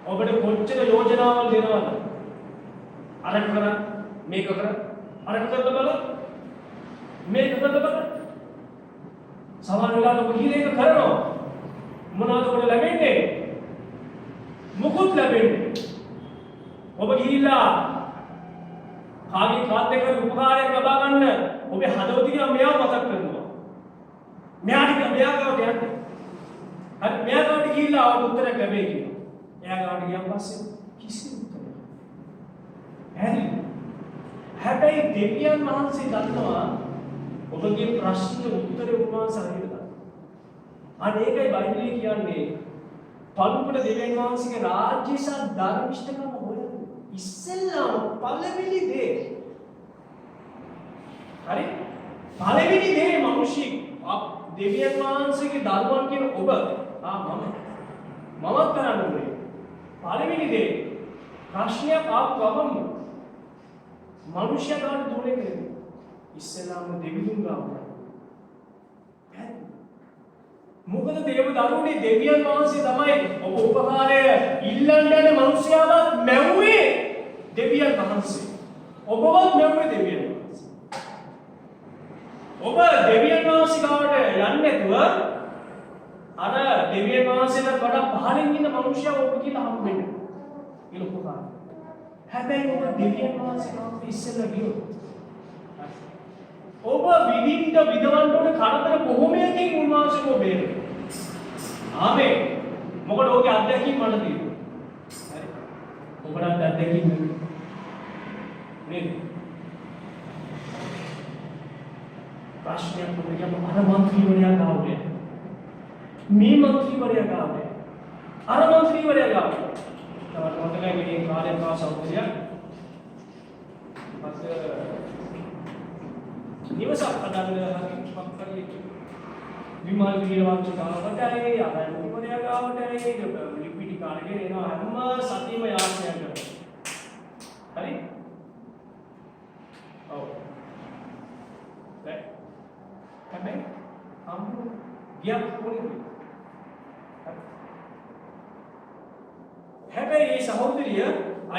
ඔබට කොච්චර යෝජනාවල් දෙනවද? අරක කරා මේක කරා අරක කරලා බලන්න මේක කරලා බලන්න. සමහර වෙලාවට ඔබ කීල එක කරනවා මොනවද ඔබට ලැබෙන්නේ? මුකුත් ලැබෙන්නේ. ඔබ ගිහිල්ලා කාගේ කාත් එක්ක උපකාරයක් ලබා ගන්න ඔබේ හදවතින් මෙයාව මතක් කරනවා. මෙයාට මෙයා ගාවට යන්න. හරි මෙයා ගාවට ගිහිල්ලා ආව උත්තරයක් ලැබෙයි කියලා. එයා ගාවට ගියන් පස්සේ කිසිම උත්තරයක් නැහැ. හැබැයි දෙවියන් වහන්සේ දන්නවා ඔබගේ ප්‍රශ්න උත්තරේ උන්වහන්සේ හරියට දන්නවා. අනේ ඒකයි බයිබලයේ කියන්නේ පළමුවට දෙවියන් වහන්සේගේ රාජ්‍ය සහ ධර්මිෂ්ඨකම හොයන්න. ඉස්සෙල්ලාම පළවෙනි දේ. හරි? පළවෙනි දේ මිනිස්සු දෙවියන් වහන්සේගේ දරුවන් කියන ඔබ මමත් කරන්න ඕනේ. පළවෙනි දේ ප්‍රශ්නයක් ආපු ගමන් මනුෂ්‍යයා ගන්න දුන්නේ නෙමෙයි. ඉස්සෙල්ලාම දෙවිතුන් ගාවට. මොකද දේව දරුවනේ දෙවියන් වහන්සේ තමයි ඔබ උපකාරය ඉල්ලන්නේ මනුෂ්‍යයාව මැව්වේ දෙවියන් වහන්සේ. ඔබවත් මැව්වේ දෙවියන් වහන්සේ. ඔබ දෙවියන් වහන්සේ ගාවට යන්නේ නැතුව අර දෙවියන් වහන්සේට වඩා පහළින් ඉන්න මනුෂ්‍යව ඔබ කියලා හම්බෙන්න. ඒක උපකාරය. හැබැයි ඔබ දෙවියන් වහන්සේ ගාවට ඉස්සෙල්ලා ගියොත් ඔබ විඳින්න විඳවන්න ඕන කරදර කොහොමයකින් උන්වහන්සේ ඔබ බේරෙන්නේ. ආමේන්. මොකද ඔබගේ අත්දැකීම් මට තියෙනවා. හරි. ඔබට අත්දැකීම් නේද? ප්‍රශ්නයක් ඔබගේ අර මන්ත්‍රීවරයා ගාවට. මේ මන්ත්‍රීවරයා ගාවට. අර මන්ත්‍රීවරයා ගාවට. තවත් මොකදයි මේ කාර්ය පාසවුදියා. මත නිවසක් හදන්න හරි පක්කරලි විමාන විරවංශ ගාවටයි ආරයන් මුනිවරයා ගාවටයි ලිපිටි කාර්යගෙන එනවා හැම සතියම යාත්‍රා කරනවා. හරි? ඔව්. හැබැයි අම්මු ගියක් කොනේ. හැබැයි මේ සහෝදරිය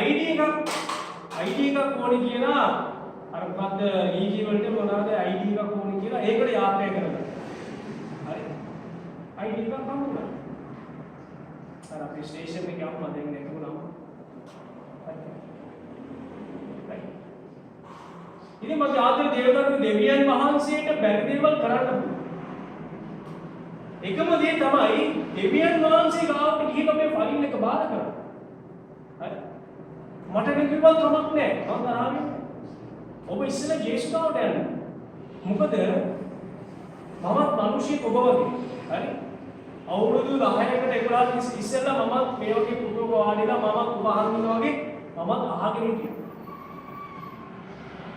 ID එකක් ඕනේ කියලා අර මොකද්ද ඊජී වලට මොනවාද ID එකක් ඕනේ කියලා ඒකට යාත්‍රා කරනවා. හරි? ID එකක් හම්බුණා. අර අපේ ස්ටේෂන් එකේ අම්මා දෙන්නේ නැතුණා. හරි. ඉතින් මගේ ආදරේ දේවදත්ත දෙවියන් වහන්සේට බැරි දේවල් කරන්න පුළුවන්. එකම දේ තමයි දෙවියන් වහන්සේ ගාවට ගිහින් මේ ෆයිල් එක බාර කරන්න. හරි? මට කිව්වත් කමක් නැහැ. මම තරහින් ඔබ ඉස්සෙල්ලා ජේසුස් ගාවට යන්න. මොකද මමත් මිනිස්සෙක් ඔබ වගේ. හරි? අවුරුදු 10කට 11කට ඉස්සෙල්ලා මමත් මේ වගේ පුරුක වාඩිලා මමත් ඔබ අහනවා වගේ මමත් අහගෙන හිටියා.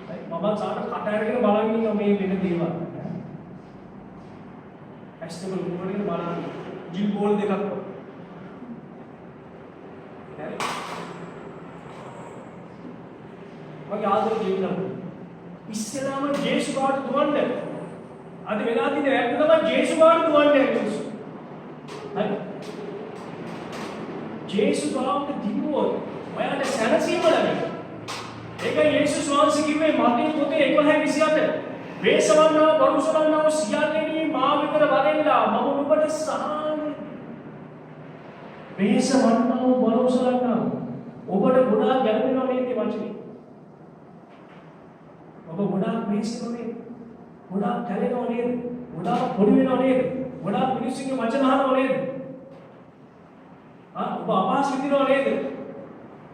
හරි? මමත් සාට කට අරගෙන බලන් ඉන්නවා මේ වෙන දේවල්. ඇස්තබල් උඩරගෙන බලන්න. ජිල් බෝල් දෙකක්. හරි? මගේ ආදරේ ජීවිතය ඉස්සෙල්ලාම ජේසු ගාවට දුවන්න. අද වෙලා තියෙන වැරද්ද තමයි ජේසු ගාවට දුවන්නේ මිනිස්සු. හරි. ජේසු ගාවට දිවුවොත් ඔයාලට සැනසීම ලැබෙනවා. ඒකයි යේසුස් වහන්සේ කිව්වේ මතේ පොතේ 11:28 වේසවන්නා බරුසවන්නා සියල්ලෙනි මා විතර වරෙල්ලා මම නුඹට සහාන වේසවන්නා බරුසවන්නා ඔබට ගොඩාක් ගැළපෙනවා මේ වචනේ. ඔබ ගොඩාක් මේසෙනවා නේද? ගොඩාක් කැලෙනවා නේද? ගොඩාක් පොඩි වෙනවා නේද? ගොඩාක් මිනිස්සුන්ගේ වචන අහනවා නේද? ඔබ අපහාස විඳිනවා නේද?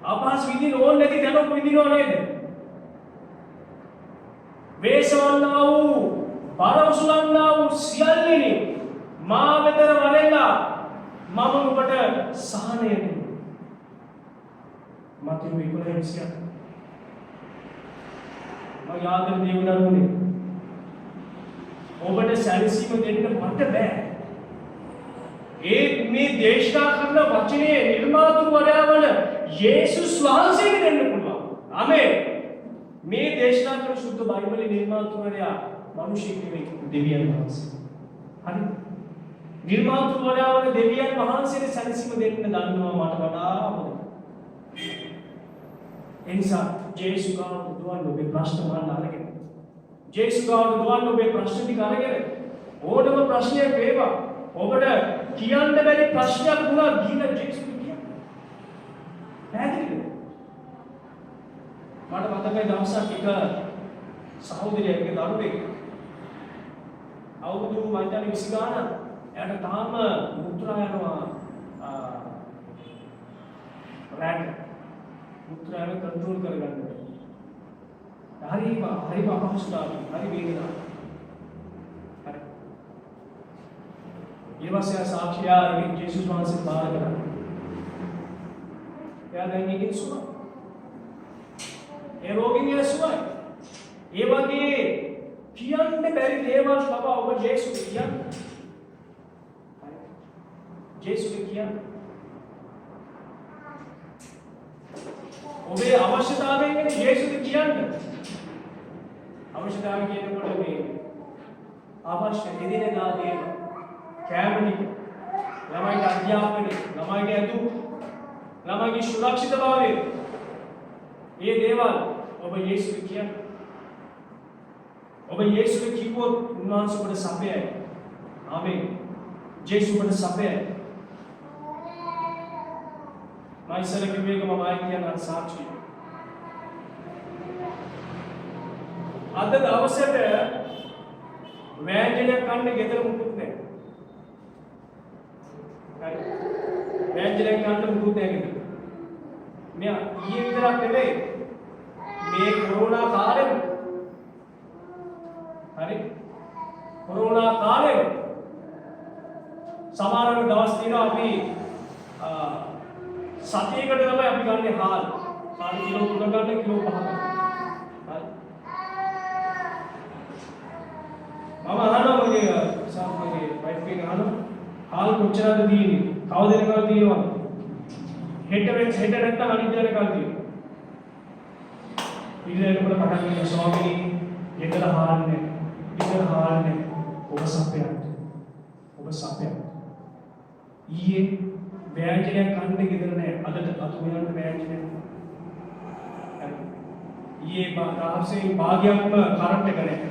අපහාස විඳින ඕන නැති දැන ඔබ විඳිනවා නේද? වේසවන්නා වූ බරවසුලන්නා වූ සියල්ලෙනි මා වෙතර වරෙල්ලා මම ඔබට සහනය දෙමි. මතේ 11:28 යාදර දේවදරුවනේ ඔබට සැලසීම දෙන්න මට බෑ. ඒ මේ දේශනා කරන වචනේ නිර්මාතෘවරයා වන යේසුස් වහන්සේට දෙන්න පුළුවන්. ආමේන්. මේ දේශනා කරන සුද්ධ බයිබලයේ නිර්මාතෘවරයා මිනිසෙක් නෙවෙයි දෙවියන් වහන්සේ. හරි. නිර්මාතෘවරයා වන දෙවියන් වහන්සේට සැලසීම දෙන්න දන්නවා මට වඩා හොඳයි. එනිසා ජේසු ගාවට දුවන්න ඔබේ ප්‍රශ්න මන්න අරගෙන. ජේසු ගාවට දුවන්න ඔබේ ප්‍රශ්න ටික අරගෙන. ඕනම ප්‍රශ්නයක් වේවා. ඔබට කියන්න බැරි ප්‍රශ්නයක් වුණා ගිහින් ජේසුට කියන්න. පැහැදිලිද? මට මතකයි දවසක් එක සහෝදරියගේ දරුවෙක් අවුරුදු 20 ගානක් එයාට තාම මුත්‍රා යනවා රැට මුත්‍රාව කන්ට්‍රෝල් කරගන්න බැහැ. හරි අපහසුතාවයි. හරි වේදනාවක්. හරි. ඊවසේ සාක්ෂියා යේසුස් වහන්සේ බාර ගන්න. එයා දැන් ඉන්නේ සුවයි. ඒ රෝගිනිය සුවයි. ඒ වගේ කියන්න බැරි දේවල් බබා ඔබ යේසුට කියන්න. හරි. යේසුට කියන්න. ඔබේ අවශ්‍යතාවයෙන් ගැන යේසුට කියන්න. අවශ්‍යතාවය කියනකොට මේ අවශ්‍ය එදිනෙදා දේවල් කැමති ළමයිගේ අධ්‍යාපනය, ළමයිගේ ඇඳුම්, ළමයිගේ සුරක්ෂිතභාවය, මේ දේවල් ඔබ යේසුට කියන්න. ඔබ යේසුට කිව්වොත් උන්වහන්සේ ඔබට සපයයි. ආමේන්. යේසු ඔබට සපයයි. මයිසල කිව්වේක මම ආයි කියන සාක්ෂිය. අද දවසට වෑංජනයක් කන්න ගෙදර මුකුත් නැහැ. හරි. වෑංජනයක් කන්න මුකුත් නැහැ ගෙදර. මෙයා ඊයේ විතරක් නෙවෙයි මේ කොරෝනා කාලෙම හරි කොරෝනා කාලෙම සමහර දවස් තියෙනවා අපි සතියකට තමයි අපි ගන්නේ හාල්. හාල් කිලෝ 3 ගන්න කිලෝ 5 ගන්න. හරි. මම අහනවා මගේ සාමගේ වයිෆ් එක අහනවා හාල් කොච්චරද දීන්නේ? කවද දෙනකල් තියෙනවද? හෙට නැත්තම් අනිත් දවසේ කල් තියෙනවා. ඊළඟට පටන් ගන්න ස්වාමීනි හෙටට හාල් නැහැ. ඊට හාල් නැහැ. ඔබ සපයන්න. ඔබ සපයන්න. ඊයේ වෑංජනයක් කන්න ගෙදර නැහැ. අදට අතු වෙනන්න වෑංජනයක්. හරි. ඊයේ රාත්‍රියේ භාගයක්ම කරන්ට් එක නැහැ.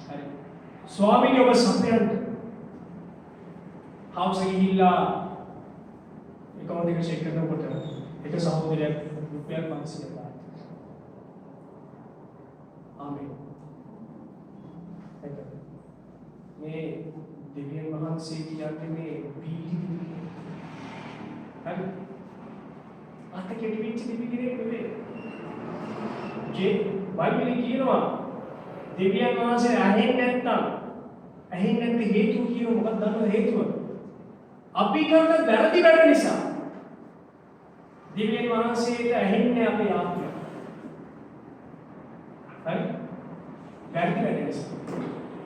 හරි. ස්වාමීනි ඔබ සපයන්න. හවුස් එකේ ගිහිල්ලා account එක check කරනකොට එක සහෝදරයෙක් රුපියල් 500ක් දානවා. ආමේන්. මේ දෙවියන් වහන්සේ කියන්නේ මේ බීලි හරි අත කෙටි වෙච්ච දෙවියන් නෙවෙයි. බයිබලයේ කියනවා දෙවියන් වහන්සේ ඇහෙන්නේ නැත්නම් හේතුව කියනවා. මොකක්ද දන්නවද හේතුව? අපි කරන වැරදි වැඩ නිසා. දෙවියන් වහන්සේට ඇහෙන්නේ අපේ ආත්මය. හරි? වැරදි වැඩ නිසා.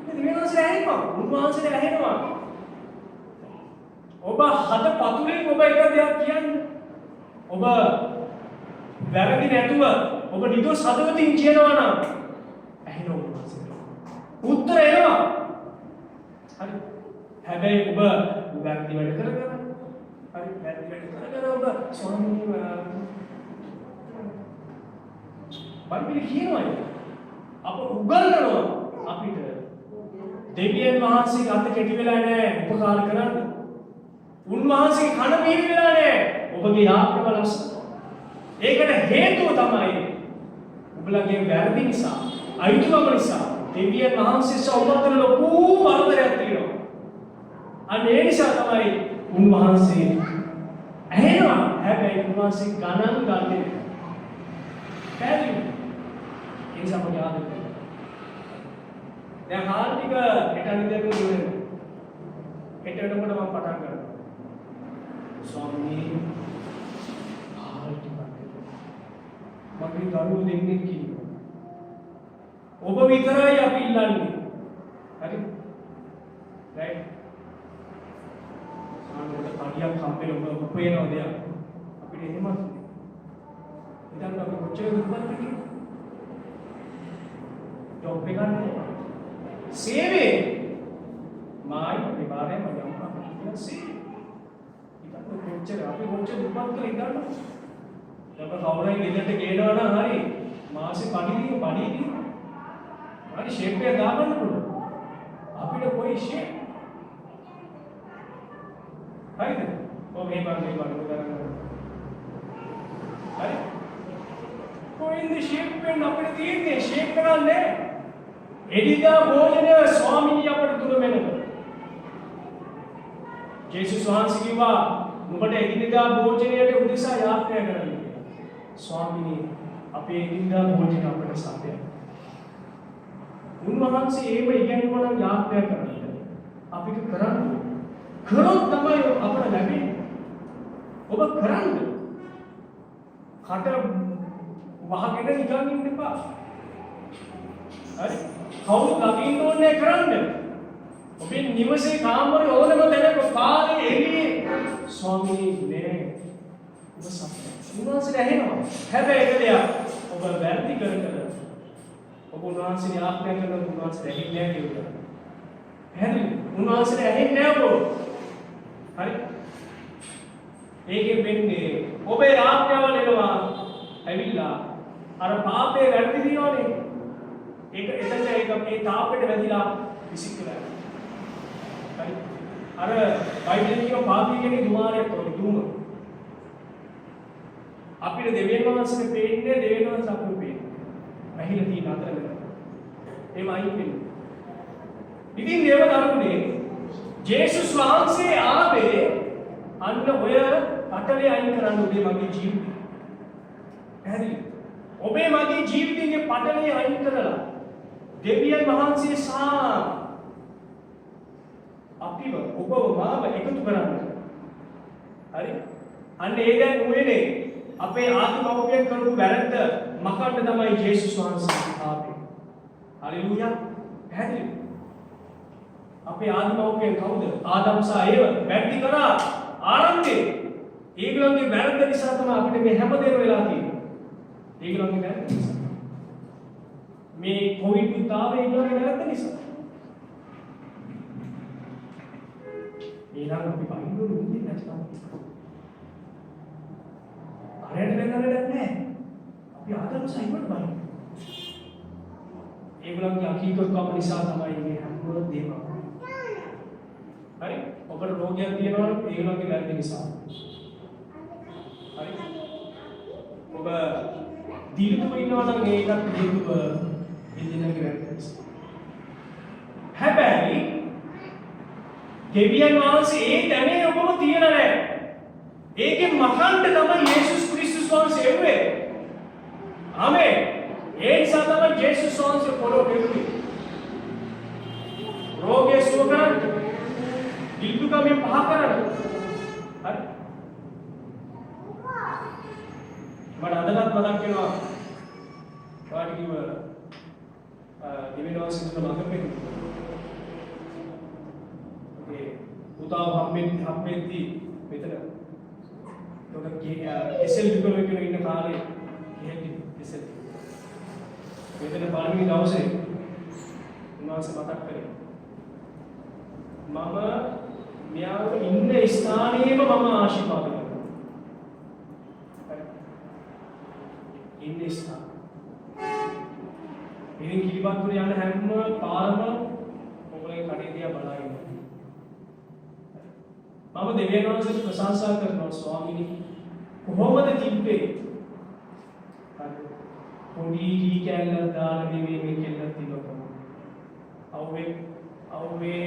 දෙවියන් වහන්සේ ඇහෙනවා. උන්වහන්සේට ඇහෙනවා. ඔබ හද පතුලෙන් ඔබ එක දෙයක් කියන්නේ. ඔබ වැරදි නැතුව ඔබ නිදොස් හදවතින් කියනවා නම් ඇහෙන උන්වහන්සේට. උත්තර එනවා. හරි. හැබැයි ඔබ වැරදි වැඩ කරගෙන හරි වැරදි වැඩ කරගෙන ඔබ ස්වාමීනි බයිබලෙ කියනවා අප උගන්වනවා අපිට දෙවියන් වහන්සේගේ අත කෙටි වෙලා නැහැ උපකාර කරන්න. උන්වහන්සේගේ කන මිහිරි වෙලා නැහැ ඔබගේ යාඥාව ලස්සන. ඒකට හේතුව තමයි ඔබලගේ වැරදි නිසා අයිතිකම නිසා දෙවියන් වහන්සේ සෞභාග්‍ය ලොකු වරදයක් තියෙනවා. අන්න ඒ නිසා තමයි උන්වහන්සේ ඇහෙනවා හැබැයි උන්වහන්සේ ගණන් ගන්නේ නැහැ. ඒ නිසා මොකද ආදේ? දැන් හාල් ටික හෙට අනිද්දාට ඉවරයි. හෙට වෙනකොට මම පටන් ගන්නවා. ස්වාමීනි හාල් ටික මගේ දරුවෝ දෙන්නෙක් ඉන්නවා. ඔබ විතරයි අපි ඉල්ලන්නේ. හරි? රයිට්. සාමාන්‍යයෙන් පඩියක් හම්බෙලා ඔබ පේනවා දෙයක්. අපිට එහෙමත් ඉතින් අපි කොච්චර දුක්පත් කියලා. ජොබ් එක ගන්න. සේවය. මායි මේ බාරේ මම යම්පා කියන සේවය. ඉතින් කොච්චර අපි කොච්චර දුක්පත් කියලා ඉඳන්න. දැන් කවුරුයි ගෙදරට ගේනවා නම් හරි මාසේ පඩි හරි ෂේප් එක දාගන්න පුළුවන්. අපිට කොයි ෂේප්? හරිද? මේ බලන්න උදාහරණ. හරි? කොයින්ද ෂේප් වෙන්න අපිට තියෙන්නේ ෂේප් කරන්නේ. එදිනා භෝජනය ස්වාමීනි අපට දුර වෙනවා. ජේසුස් වහන්සේ කිව්වා නුඹට එදිනා භෝජනයට උදෙසා යාත්‍රා කරන්න. ස්වාමීනි අපේ එදිනා භෝජන අපට සපයන්න. උන්වහන්සේ ඒව ඉගෙනුවා නම් යාත්‍රා කරන්න. අපිට කරන්න. කරොත් තමයි අපට ලැබෙන්නේ. ඔබ කරන්න. කට වහගෙන නිකන් ඉන්න එපා. හරි? කවුරු ළඟින් ඕනේ කරන්න. ඔබේ නිවසේ කාමරේ ඕනම තැනක පාරේ එළියේ ස්වාමීනි නේ ඔබ සත්‍ය. උන්වහන්සේට ඇහෙනවා. හැබැයි ඒක දෙයක් ඔබ වැරදි කර ඔබ උන්වහන්සේ යාත්‍රා කරන උන්වහන්සේ ඇහෙන්නේ නැහැ කියලා. පැහැදිලි? උන්වහන්සේට ඇහෙන්නේ නැහැ ඔබ. හරි? ඒකෙන් වෙන්නේ ඔබේ යාත්‍රාවල එනවා ඇවිල්ලා අර පාපේ වැරදි දිනවනේ. ඒක එතන ඒක මේ තාපෙට වැදිලා විසිකලා. හරි? අර බයිබලෙන් කියන පාපී කියන්නේ දුමාරයක් වගේ දුම. අපිට දෙවියන් වහන්සේට පේන්නේ දෙවියන් වහන්සේ අපිට පේන්නේ. ඇහිලා තියෙන අතර එහෙම අයින් වෙන්නේ. ඉතින් දේව දරුවනේ ජේසුස් වහන්සේ ආවේ අන්න ඔය පටලේ අයින් කරන්න උදේ මගේ ජීවිතේ. පැහැදිලි? ඔබේ මගේ ජීවිතයේ පටලේ අයින් කරලා දෙවියන් වහන්සේ සහ අපිව ඔබව මාව එකතු කරන්න. හරි? අන්න ඒ දැන් උයනේ අපේ ආත්මවපියන් කරපු වැරද්ද මකන්න තමයි ජේසුස් වහන්සේ ආවේ. හalleluya. පැහැදිලි? අපේ ආත්මවපියන් කවුද? ආදම් සහ ඒව වැරදි කරා ආරම්භයේ. ඒගොල්ලන්ගේ වැරද්ද නිසා තමයි අපිට මේ හැම දෙයක් වෙලා තියෙන්නේ. ඒගොල්ලන්ගේ වැරද්ද නිසා. මේ කොවිඩ් උතාවේ ඒගොල්ලන්ගේ වැරද්ද නිසා. ඊළඟ අපි බයින්දු රුන්දි නැත්නම් අරයට වෙනරයක් නැහැ. අපි ආදම් සයිමන් බලමු. ඒගොල්ලන්ගේ අකීකත්වම නිසා තමයි මේ හැම දෙයක්ම. හරි? ඔබට රෝගයක් තියෙනවා නම් ඒගොල්ලන්ගේ වැරදි නිසා. හරි? ඔබ දීර්ඝව ඉන්නවා නම් ඒකත් හේතුව එදිනගේ වැරදි නිසා. හැබැයි දෙවියන් වහන්සේ ඒ තැනේ ඔබම තියලා නැහැ. ඒකෙන් මකන්න තමයි යේසුස් ක්‍රිස්තුස් වහන්සේ එන්නේ. ආමේන්. ඒ නිසා තමයි යේසුස් වහන්සේ පොළොව පෙරුනේ. රෝගය සුව කරන්න. දික්කමෙන් පහ කරන්න. හරි. මට අදවත් මතක් වෙනවා. වාඩි කිව්ව දෙවියන් වහන්සේ තුන මඟ පෙන්නන. ඒ උතාව හම්බෙද්දී මෙතන එසෙල් විකල වෙන ඉන්න කාලේ එහෙදි එසෙල් මෙතන පළවෙනි දවසේ උන්වහන්සේ මතක් කරේ මම මෙයාව ඉන්න ස්ථානයේම මම ආශිර්වාද කරනවා. ඉන්න ස්ථාන. ඉතින් කිරිබත්තුර යන හැම පාරම ඔයගොල්ලෝ කඩේ දිහා බලාගෙන මම දෙවියන් වහන්සේට ප්‍රශංසා කරනවා ස්වාමීනි කොහොමද තිබ්බේ? පොඩි දී කැලලා දාලා දෙවියන් මේ කෙල්ලක් තිබ්බකම. අවුවේ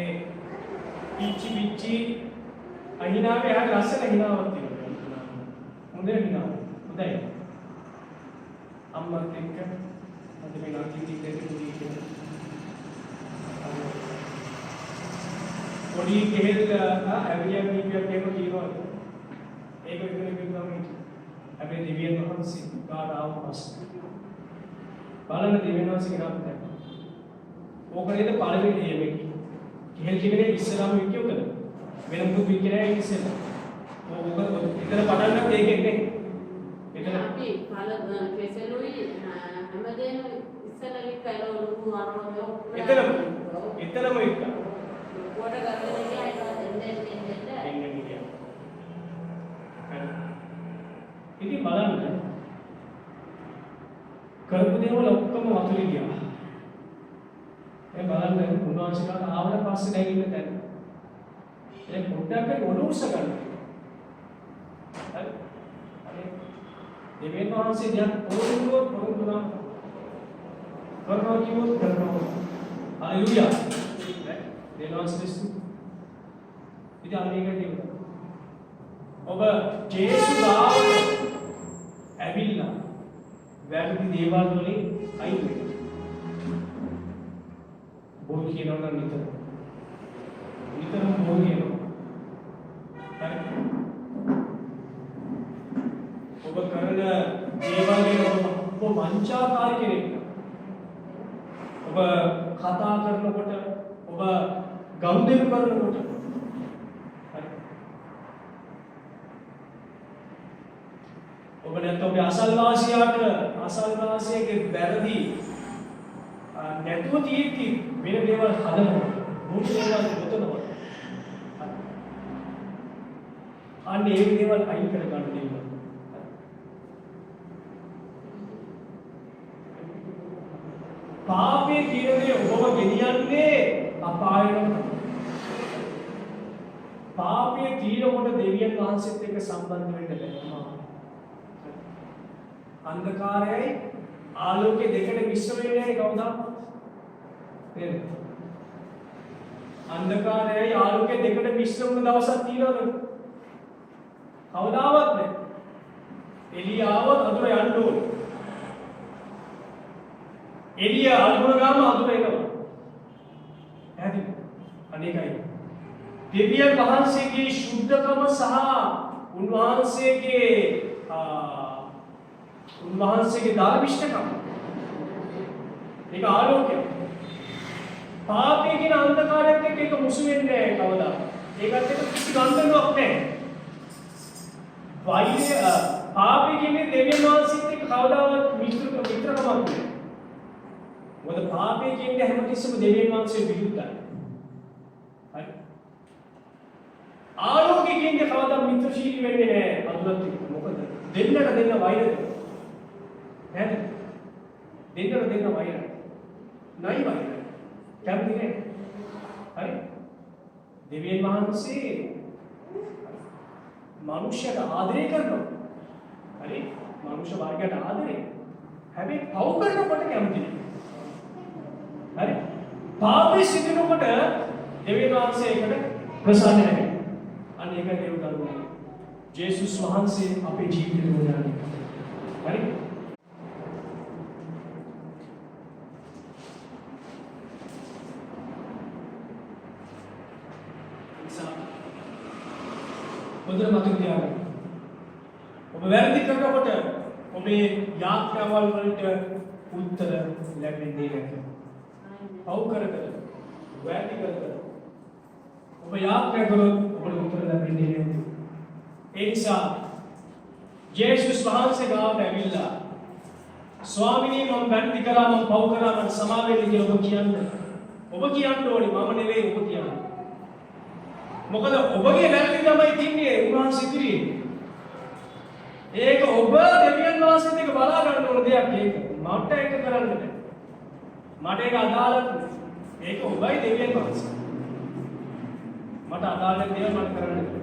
පිච්චි අහිනාවේ ආ ලස්සන හිනාවක් තියෙනවා. හොඳ හිනාවක්. හොඳයි. අම්මත් එක්ක අද මේ නාටි ටිකේ පොඩි කෙහෙල් ඇවියන් දීපියක් එහෙම කියනවා. ඒක විතරේ කියනවා. හැබැයි දෙවියන් වහන්සේ ගාඩ ආව පස්සේ බලන්න දෙවියන් වහන්සේ කෙනාට දැක්කා. ඕක නේද පළවෙනි මේ කෙහෙල් කිනේ ඉස්සරහම වික්කියෝ කළා. වෙන මුතු වික්කිනේ ඉස්සෙල්ලා. ඕක ඉතල පටන් ගන්න ඒකෙන් නේ. එතන අපි පළ කෙසෙලුයි හැමදේම ඉස්සෙල්ලා වික්කලා ලොකු අරමුණක්. එතනම වික්කා. කොට ගන්න දෙන්නේ ඉතින් බලන්න කරපු දේවල් ඔක්කොම වතුලේ ගියා. ඒ බලන්න උන්වහන්සේලාට ආවට පස්සේ දැන් ඉන්න තැන. ඒ පොඩ්ඩක් ඔලුස්ස ගන්න. හරි. දෙවියන් වහන්සේ දැන් පොරොන්දුනා කරනවා කිව්වොත් කරනවා. හalleluya. දෙවියන් ක්‍රිස්තු. ඉතින් අනේක දෙවියන්. ඔබ ජේසු ගාවට ඇවිල්ලා වැරදි දේවල් වලින් අයින් වෙන්න. බොරු කියනවා නම් නිතරම බොරු කියනවා. හරි. ඔබ කරන දේවල් වල ඔබ වංචාකාරී කෙනෙක්. ඔබ කතා කරනකොට ඔබ ගෞරව කරනකොට ඔබ නැත්නම් ඔබේ අසල්වාසියාගේ වැරදි නැතුව තියෙද්දි වෙන දේවල් හදනවා මුළු දේවල් ගොතනවා අන්න ඒ දේවල් අයින් කර ගන්න දෙන්න පාපේ කියන්නේ ඔබව ගෙනියන්නේ අපායට පාපේ තීරකොට දෙවියන් වහන්සේත් එක්ක සම්බන්ධ වෙන්න බැහැ अंधकारයි ආලෝකයේ දෙකට මිශ්‍ර වෙන්නේ කවුද? නේද? अंधकारයි ආලෝකයේ දෙකට මිශ්‍ර වුණ දවසක් තියෙනවද? කවදාවත් නැහැ. එළිය ආවොත් අඳුර යන්න ඕනේ. එළිය අඳුර ගාම අඳුර එනවා. ඇයි? අනේකයි. දෙවියන් වහන්සේගේ ශුද්ධකම සහ උන්වහන්සේගේ ධර්මිෂ්ඨකම ඒක ආලෝකය පාපයේ කියන අන්ධකාරයත් එක්ක ඒක මුසු වෙන්නේ නැහැ කවදා ඒකත් එක්ක කිසි ගන්ධයක් නැහැ වෛරය පාපයේ කියන්නේ දෙවියන් වහන්සේත් එක්ක කවදාවත් මිත්‍රකමක් නැහැ මොකද පාපයේ කියන්නේ හැමතිස්සෙම දෙවියන් වහන්සේ විරුද්ධයි හරි ආලෝකයේ කියන්නේ කවදා මිත්‍රශීලී වෙන්නේ නැහැ අඳුරත් එක්ක මොකද දෙන්නට දෙන්න වෛරය है देना देना वायर नहीं वायर क्या बोलते हैं अरे देवियन वහන්සේ මනුෂ්‍යයට ආදරය කරනවා හරි මනුෂ්‍ය වර්ගයට ආදරය හැබැයි පව් කරනකොට කැමති නෑ හරි පාපේ සිටිනකොට දෙවියන් වහන්සේ ඒකට ප්‍රසන්න නැහැ අන්න ඒක දේව දරුවා ජේසුස් වහන්සේ අපේ ජීවිතේ උදාහරණයක් හරි හොඳට මතක තියාගන්න. ඔබ වැරදි කරනකොට ඔබේ යාඥාවල් වලට උත්තර ලැබෙන්නේ නැහැ. පව් කර වැරදි කර ඔබ යාඥා කරොත් ඔබට උත්තර ලැබෙන්නේ නැහැ. ඒ නිසා ජේසුස් වහන්සේ ගාවට ඇවිල්ලා ස්වාමිනේ මම වැරදි කරා මම පව් කරා මට සමා වෙන්න කියලා ඔබ කියන්න. ඔබ කියන්න ඕනේ මම නෙවෙයි ඔබ කියන්නේ. මොකද ඔබගේ වැරදි තමයි තින්නේ උන්වහන්සේ ඉදිරියේ. ඒක ඔබ දෙවියන් වහන්සේත් එක්ක බලා ගන්න ඕන දෙයක් ඒක. මට ඒක කරන්න බෑ. මට ඒක අදාළ නැහැ. ඒක ඔබයි දෙවියන් වහන්සේ. මට අදාළ දේවල් මට කරන්න බෑ.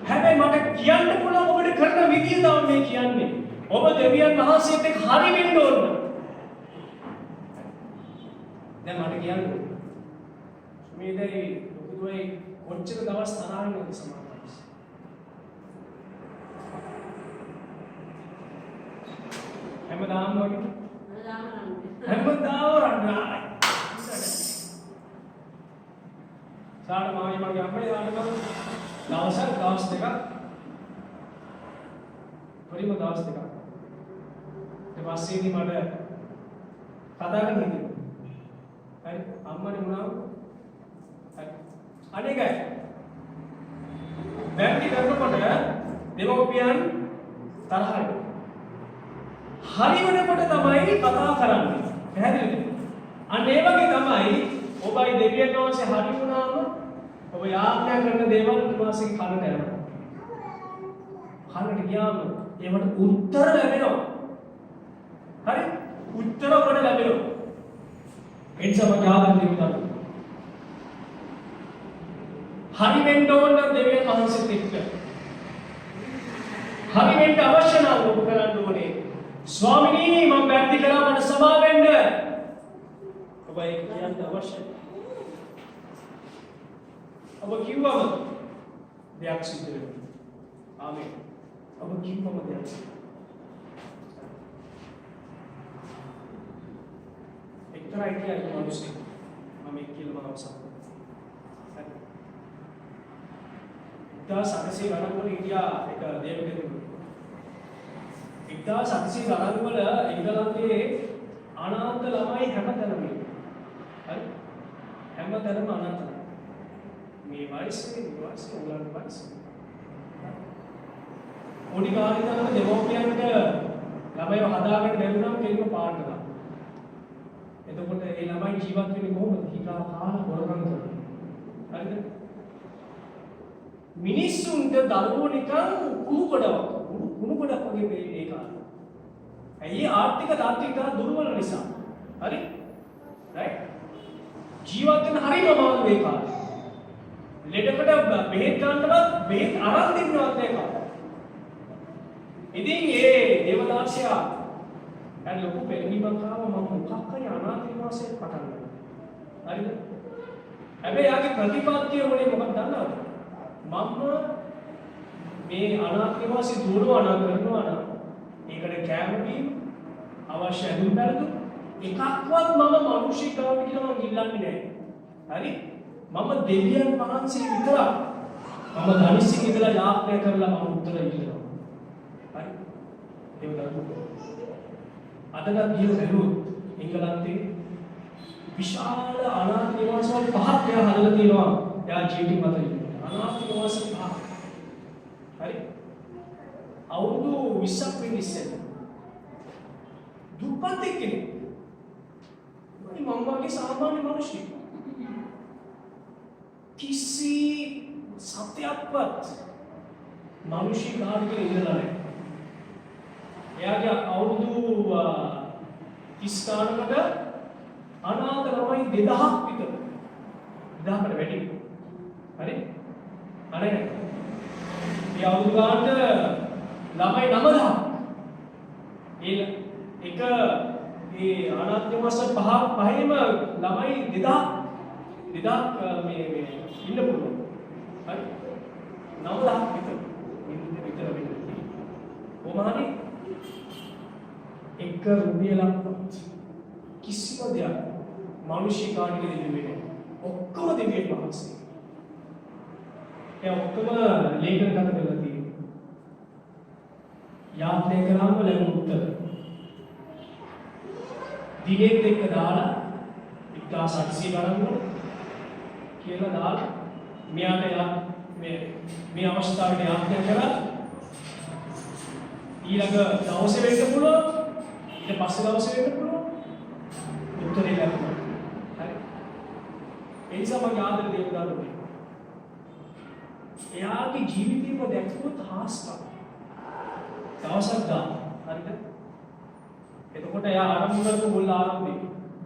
හැබැයි මට කියන්න පුළුවන් ඔබට කරන විදිය තමයි මේ කියන්නේ. ඔබ දෙවියන් වහන්සේත් එක්ක හරි වෙන්න ඕන. දැන් මට කියන්න මේ දෙයි ලොකුදුයි කොච්චර දවස් තරහින් නැති සමානයි. හැමදාම වගේ හැමදාම රණ්ඩායි. සාඩ මායි මගේ අම්මේ ආනකම දවස් දෙකක් පරිම දවස් දෙකක් ඊට පස්සේ ඉතින් මට කතා කරන්න හිතෙනවා. හරි අම්මනේ මොනවාද? හරි අනේකයි වැරදි කරනකොට දෙමෝපියන් තරහයි. හරි වෙනකොට තමයි කතා කරන්නේ. පැහැදිලිද? අන්න ඒ වගේ තමයි ඔබයි දෙවියන් වහන්සේ හරි වුණාම ඔබ යාඥා කරන දේවල් ඊපස්සේ කනට යනවා. කනට ගියාම ඒවට උත්තර ලැබෙනවා. හරි? උත්තර ඔබට ලැබෙනවා. ඒ නිසා මම ආදරෙන් දෙවියන් හරි වෙන්න ඕන දෙවියන් වහන්සේත් එක්ක. හරි වෙන්න අවශ්‍ය නම් ඔබ කරන්න ඕනේ. ස්වාමිනී මම වැරදි කළා මට සමා වෙන්න. ඔබ ඒක කියන්න අවශ්‍යයි. ඔබ කිව්වම දෙයක් සිද්ධ වෙනවා. ආමේන්. ඔබ කිව්වම දෙයක් සිද්ධ වෙනවා. එක්තරා ඉතිහාසයක් මිනිස්සු මම කියලා මම අවසන්. සකසේ ගණන් වල ඉන්දියා එක දේවකෙනෙකු. 1800 ගණන් වල එංගලන්තයේ අනාථ ළමයි හැමතැනම ඉන්නවා. හරි? හැමතැනම අනාථ. මේ වයසේ උගලන් වයසේ. පොඩි කාලේ තමයි දෙමෝපියන්ට ළමයිව හදාගන්න බැරුණාම කෙලිම පාට ගන්නවා. එතකොට ඒ ළමයි ජීවත් වෙන්නේ කොහොමද? හිතා කාලා හොරකම් කරනවා. හරිද? මිනිස්සුන්ට දරුවෝ නිකන් කුණු ගොඩක් වගේ මේ ඒ කාලේ. ඇයි ආර්ථික තාත්වික දුර්වල නිසා. හරි? රයිට්? ජීවත් වෙන හරිම අමාරු ඒ කාලේ. ලෙඩකට බෙහෙත් ගන්නවත් බෙහෙත් අරන් දෙන්නවත් ඒ කාලේ. ඉතින් ඒ දේවදාසයා දැන් ලොකු පෙරණිමක් ආව මම මොකක් හරි අනාථ නිවාසයක් පටන් ගන්නවා. හරිද? හැබැයි යාගේ ප්‍රතිපත්තිය මොනේ මොකක්ද දන්නවද? මම මේ අනාථ නිවාසෙ දුවනවා නම් කරනවා නම් ඒකට කැම බීම අවශ්‍ය ඇඳුම් පැළඳුම් එකක්වත් මම මානුෂිකවට කියලා මම ඉල්ලන්නේ නැහැ. හරි? මම දෙවියන් වහන්සේ විතරක් මම ධනිසින් ඉඳලා යාඥා කරලා මම උත්තර ඉල්ලනවා. හරි? ඒක දරුවෝ. අදට ගිය බැලුවොත් එංගලන්තේ විශාල අනාථ නිවාසවල පහක් එයා හදලා තියෙනවා. එයා ජීවිතේ මත ඉන්නවා. අනාථ නිවාස පහ. හරි? අවුරුදු 20ක් වෙන ඉස්සෙල්ලා දුප්පත් කෙනෙක්. මම වගේ සාමාන්‍ය මිනිහෙක්. කිසි සත්‍යයක්වත් මිනිස්සු කාර්යයක ඉඳලා නැහැ. එයාගේ අවුරුදු 30 ගානකට අනාථ ළමයි 2000ක් විතර. 2000කට වැඩි. හරි? අනේ ඒ අවුරුදු ගානට ළමයි 9000ක්. ඒ අනාථ නිවාස පහෙම ළමයි 2000ක් මේ ඉන්න පුළුවන්. හරි? 9000ක් විතර වෙන්නේ. කොහොමද? එක රුපියලක්වත් කිසිම දෙයක් මිනිස්සු කාණික දෙන්නේ නැහැ. ඔක්කොම දෙවියන් වහන්සේ. ඒ ඔක්කොම ලේඛන ගත කරලා තියෙනවා. යාඥා කරාම ලැබුණු උත්තර. දිනෙත් එක්ක දාලා 1800 ගණන් වල කියලා දාලා මෙයාට මේ අවස්ථාවේ යාඥා කරා ඊළඟ දවසේ වෙන්න පුළුවන් ඊට පස්සේ දවසේ වෙන්න පුළුවන්. උත්තරේ ලැබුණා. හරි. ඒ නිසා මම ආදර දෙවියන්ට එයාගේ ජීවිතේම දැක්කොත් හාස්කම්. දවසක් ගන්න. හරිද? එතකොට එයා ආරම්භ මුල් ආරම්භේ.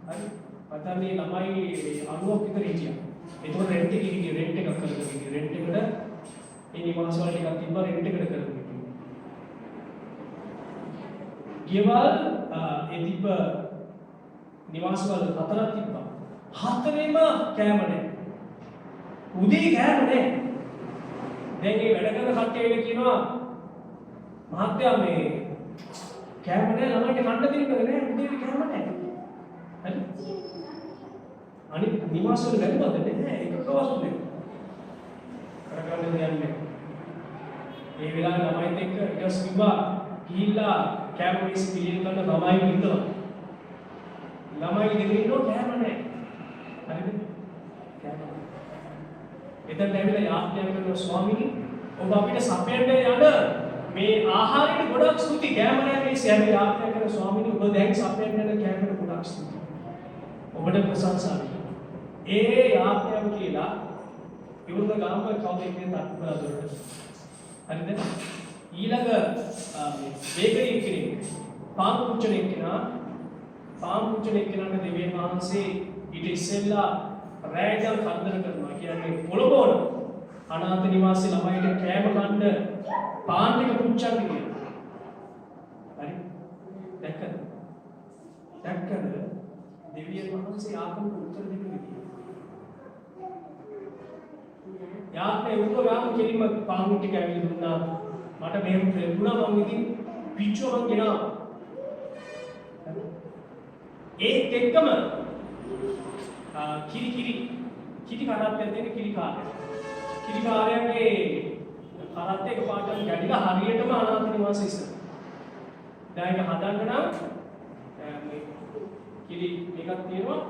හරි. පතන්නේ ළමයි 90ක් විතර හිටියා. එතකොට රෙන්ට් එකක හිටියේ රෙන්ට් එකක් කරගෙන හිටියේ. රෙන්ට් එකට ඒ නිවාස වල ටිකක් තිබ්බා රෙන්ට් එකට කරගෙන හිටියේ. ගෙවල් ඒ තිබ්බ නිවාස වල හතරක් තිබ්බා. හතරේම කෑම නැහැ. උදේ කෑම නැහැ. දැන් මේ වැඩ කරන කට්ටියට කියනවා මහත්තයා මේ කෑම නැහැ ළමයින්ට කන්න දෙන්නද නැහැ උදේට කෑම නැහැ. හරි? අනිත් නිවාස වල බැලුවද නැහැ එකකවත් නැහැ. කරගන්න දෙයක් නැහැ. මේ වෙලාවේ ළමයිත් එක්ක ඊටස් කිව්වා ගිහිල්ලා කෑම මිස් පිළියෙල කරන ළමයි ඉන්නවා. ළමයි දෙවිනෝ කෑම නැහැ. හරිද? කෑම. එතන ඇවිල්ලා යාඥා කරන ස්වාමීනි ඔබ අපිට සපයන්න යන මේ ආහාරයට ගොඩක් ස්තුති කෑම නැහැ මේ සෑම යාඥා කරන ස්වාමීනි ඔබ දැන් සපයන්න යන කෑමට ගොඩක් ස්තුති. ඔබට ප්‍රශංසා වෙනවා. ඒ යාඥාව කියලා ඉවුරුද ගාම කවුද ඉන්නේ තත්පරදොරට. හරිද? ඊළඟ බේකරි කෙනෙක් පාන් පුච්චන කෙනාට දෙවියන් වහන්සේ ඊට ඉස්සෙල්ලා රැයකල් කන්දර කරනවා. කියන්නේ පොළොබෝන අනාථ නිවාසී ළමයිට කෑම කන්න පාන් ටික පුච්චන්න කියලා. හරි? දැක්කද? දෙවියන් වහන්සේ ආත්මික උත්තර දෙන්න විදිය. යාත්‍රේ උපගාම කෙලින්ම පාන් ටික ඇවිල්ලා දුන්නා. මට මෙහෙම ලැබුණා මම ඉතින් පිච්චුව මං ගෙනාවා. ඒත් එක්කම කිරි කරත්තයක් දෙන කිරි කාර්යයේ කරත්ත එකපාරටම ගැටිලා හරියටම අනාථ නිවාසෙ ඉස්සර. දැන් ඒක හදන්න නම් මේ කිරි එකක් තියෙනවා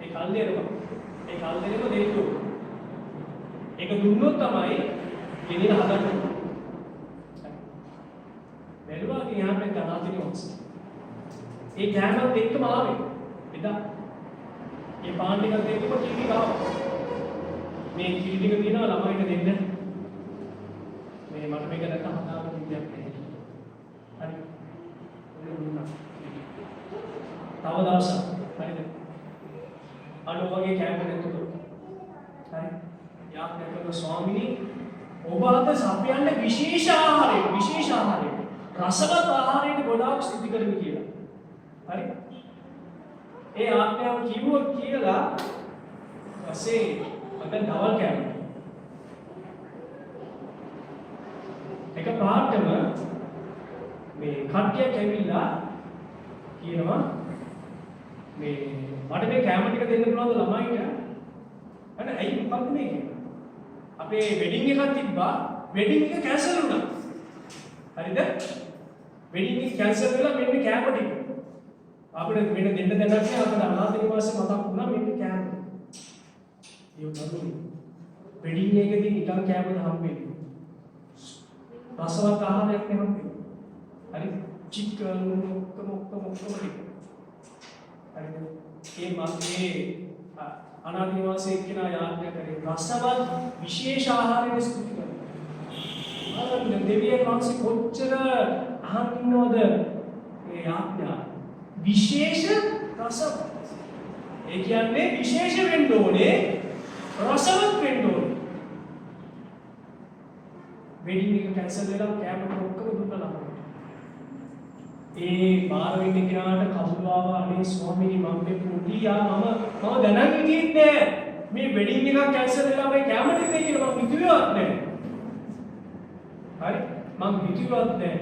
ඒ කල්දේරම දෙන්න ඕන. ඒක දුන්නොත් තමයි ගෙනියලා හදන්න. බැලුවා ගියාම අනාථ නිවාසෙ. ඒ කෑමත් එක්කම ආවේ. එදා ඒ පාන් ටිකත් එක්කම කිරි ගාවා. මේ කිරි ටික දිනවා ළමයිට දෙන්න. මේ මට මේක නැත්නම් හදාගන්න විදියක් නැහැ. හරි. තව දවසක් හරිද? අර වගේ කෑම නැතුව. හරි. යාඥා කරන ස්වාමීනි ඔබ අද සපයන්න විශේෂ ආහාරය රසවත් ආහාරයට ගොඩාක් සිද්ධ කරමු කියලා. හරි? ඒ ආඥාව කිව්වොත් කියලා පස්සේ අද දවල් කෑම. එක පාටම මේ කට්ටිය කැවිලා කියනවා මේ මට මේ කෑම ටික දෙන්න පුළුවන්ද ළමයිට? අනේ ඇයි මොකක්ද මේ කියන්නේ? අපේ වෙඩින් එකක් තිබ්බා වෙඩින් එක කැන්සල් වුණා. හරිද? වෙඩින් එක කැන්සල් වෙලා මෙන්න කෑම ටික. අපිට වෙන දෙන්න දැනක් නෑ අපිට අනාථ නිවාසෙ මතක් වුණා මෙන්න කෑම. ඒක බලන්න. වෙඩින් එකේදී නිකන් කෑමද හම්බෙන්නේ. රසවත් ආහාරයක් නෙමෙයි. හරි? චිකන් ඔක්කොම ටික. හරිද? මේ අනාථ නිවාසයේ කෙනා යාඥා කරේ රසවත් විශේෂ ආහාරයේ ස්තුති කරනවා. අර දෙවියන් වහන්සේ කොච්චර අහන්නවද මේ යාඥා? විශේෂ රසවත්. ඒ කියන්නේ විශේෂ වෙන්න ඕනේ රසවත් වෙන්න ඕනේ. වෙඩින් එක කැන්සල් වෙලා කෑමට ඔක්කොම දුන්නා ළමයි. ඒ බාර වෙන්න කෙනාට කවුරුවාව අනේ ස්වාමීනි මම මේ පොඩියා මම දැනන් හිටියේ නෑ මේ වෙඩින් එකක් කැන්සල් වෙලා මම කැමරේ දෙන්න කියලා මම හිතුවේවත් නෑ. හරි මම හිතුවේවත් නෑ.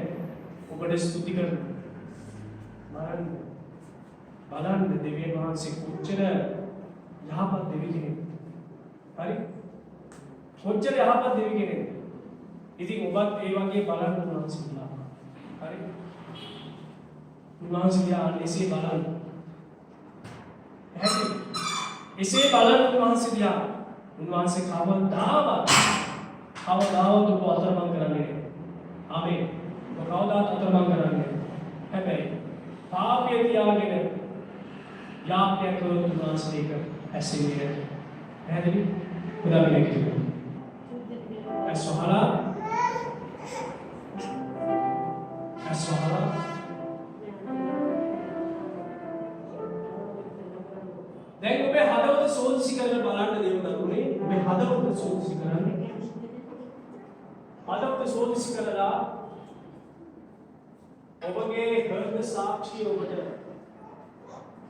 ඔබට ස්තුති කරනවා. බලන්න දෙවියන් වහන්සේ කොච්චර යහපත් දෙවි කෙනෙක්. හරි කොච්චර යහපත් දෙවි කෙනෙක්. ඉතින් ඔබත් ඒ වගේ බලන්න උන්වහන්සේලා. හරි උන්වහන්සේලා එසේ බලන්න. එසේ බලන්න උන්වහන්සේලා. උන්වහන්සේ කවදාවත් ඔබ අතරමං කරන්නේ නැහැ. ආමේන්. ඔබ කවදාවත් අතරමං කරන්නේ නැහැ. හැබැයි පාපය තියාගෙන යාඥා කළොත් උන්වහන්සේ ඒක ඇසෙන්නේ නැහැ. පැහැදිලි? උදාහරණයක් කියන්න. ඇස්වහලා දැන් ඔබේ හදවත සෝදිසි කරලා බලන්න දෙවුණුනේ ඔබේ හදවත සෝදිසි කරන්නේ හදවත සෝදිසි කරලා ඔබගේ හෘද සාක්ෂිය ඔබට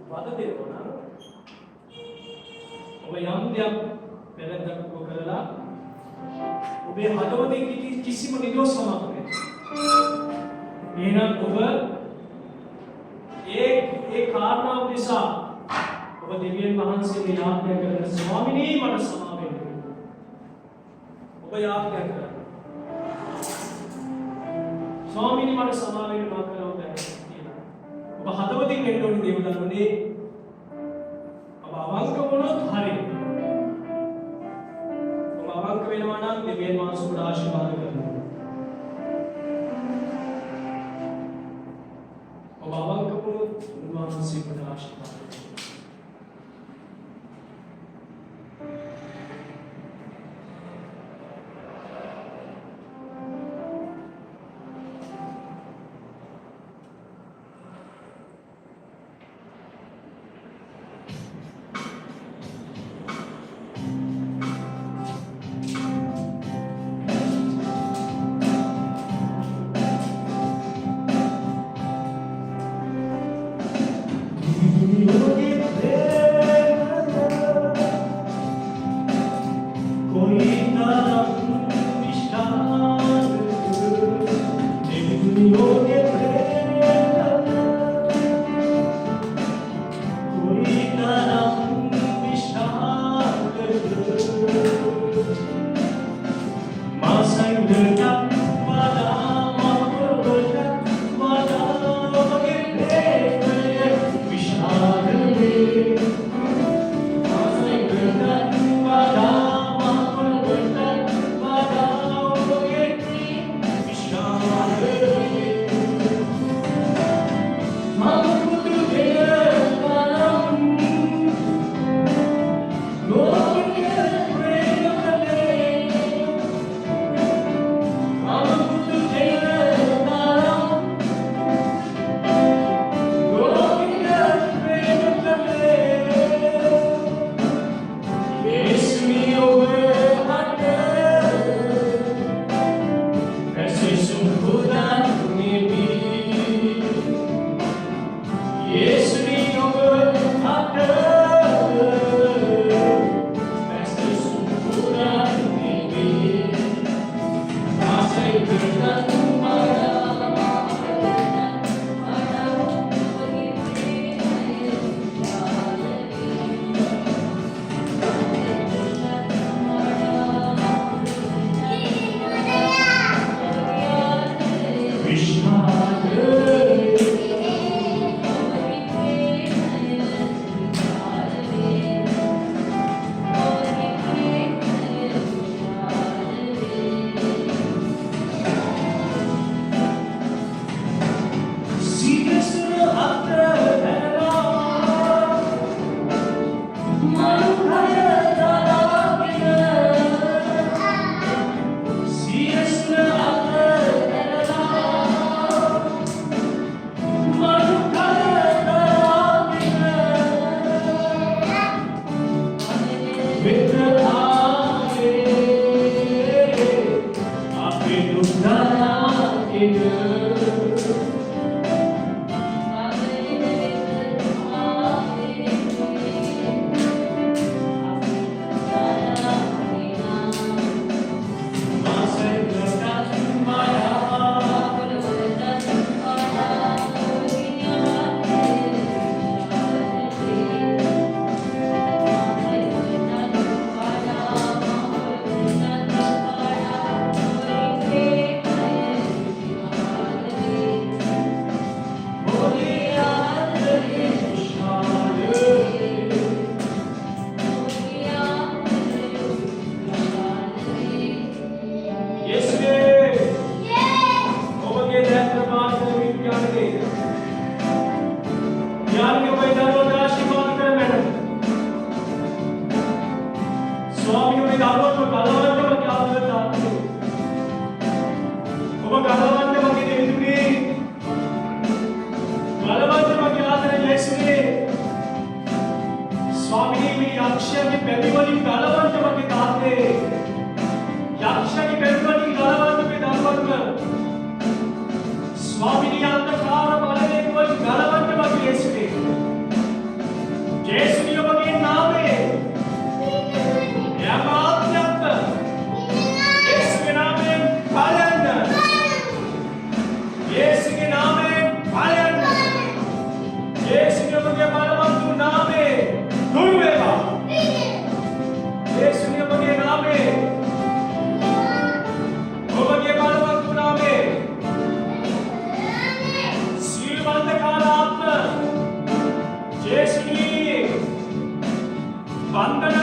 වද දෙනවා නම් ඔබ යම් දෙයක් වැරද්දක් කරලා ඔබේ හදවතේ කිසිම නිදොස්කමක් නැහැ. එහෙනම් ඔබ ඒ කාරණාව නිසා ඔබ දෙවියන් වහන්සේගේ යාඥා කරන ස්වාමිනී මට සමා වෙන්න. ඔබ යාඥා කරා. ස්වාමිනී මට සමා වෙන්න මා කරනවා කියලා. ඔබ හදවතින් වෙන්න ඕනේ දේවදරුවනේ. ඔබ අවංක වුණොත් හරි. ඔබ අවංක වෙනවා නම් දෙවියන් වහන්සේ ඔබට ආශිර්වාද කරනවා. ඔබ අවංක වුණොත් උන්වහන්සේ ඔබට ආශිර්වාද කරනවා. ස්වාමිනේ මේ යක්ෂයාගේ පැවි වලින් ගලවන්න වගේ තාත්තේ යක්ෂයාගේ පැවි වලින් ගලවන්න මේ දරුවන්ව ස්වාමිනේ අන්ධකාර බලයෙන් වලින් ගලවන්න වගේ යේසුනේ යේසුගේ ඔබගේ නාමයේ යමාත්‍යත් යේසුගේ නාමයෙන් පාලන්න යේසුගේ නාමයෙන් පාලන්න යේසුගේ ඔබගේ බලවත් නාමයේ දුරු වේවා යේසුගේ ඔබගේ නාමයේ ඔබගේ බලවත් නාමයේ සිල්වන්ත කාලාත්ම යේසුගේ වන්දන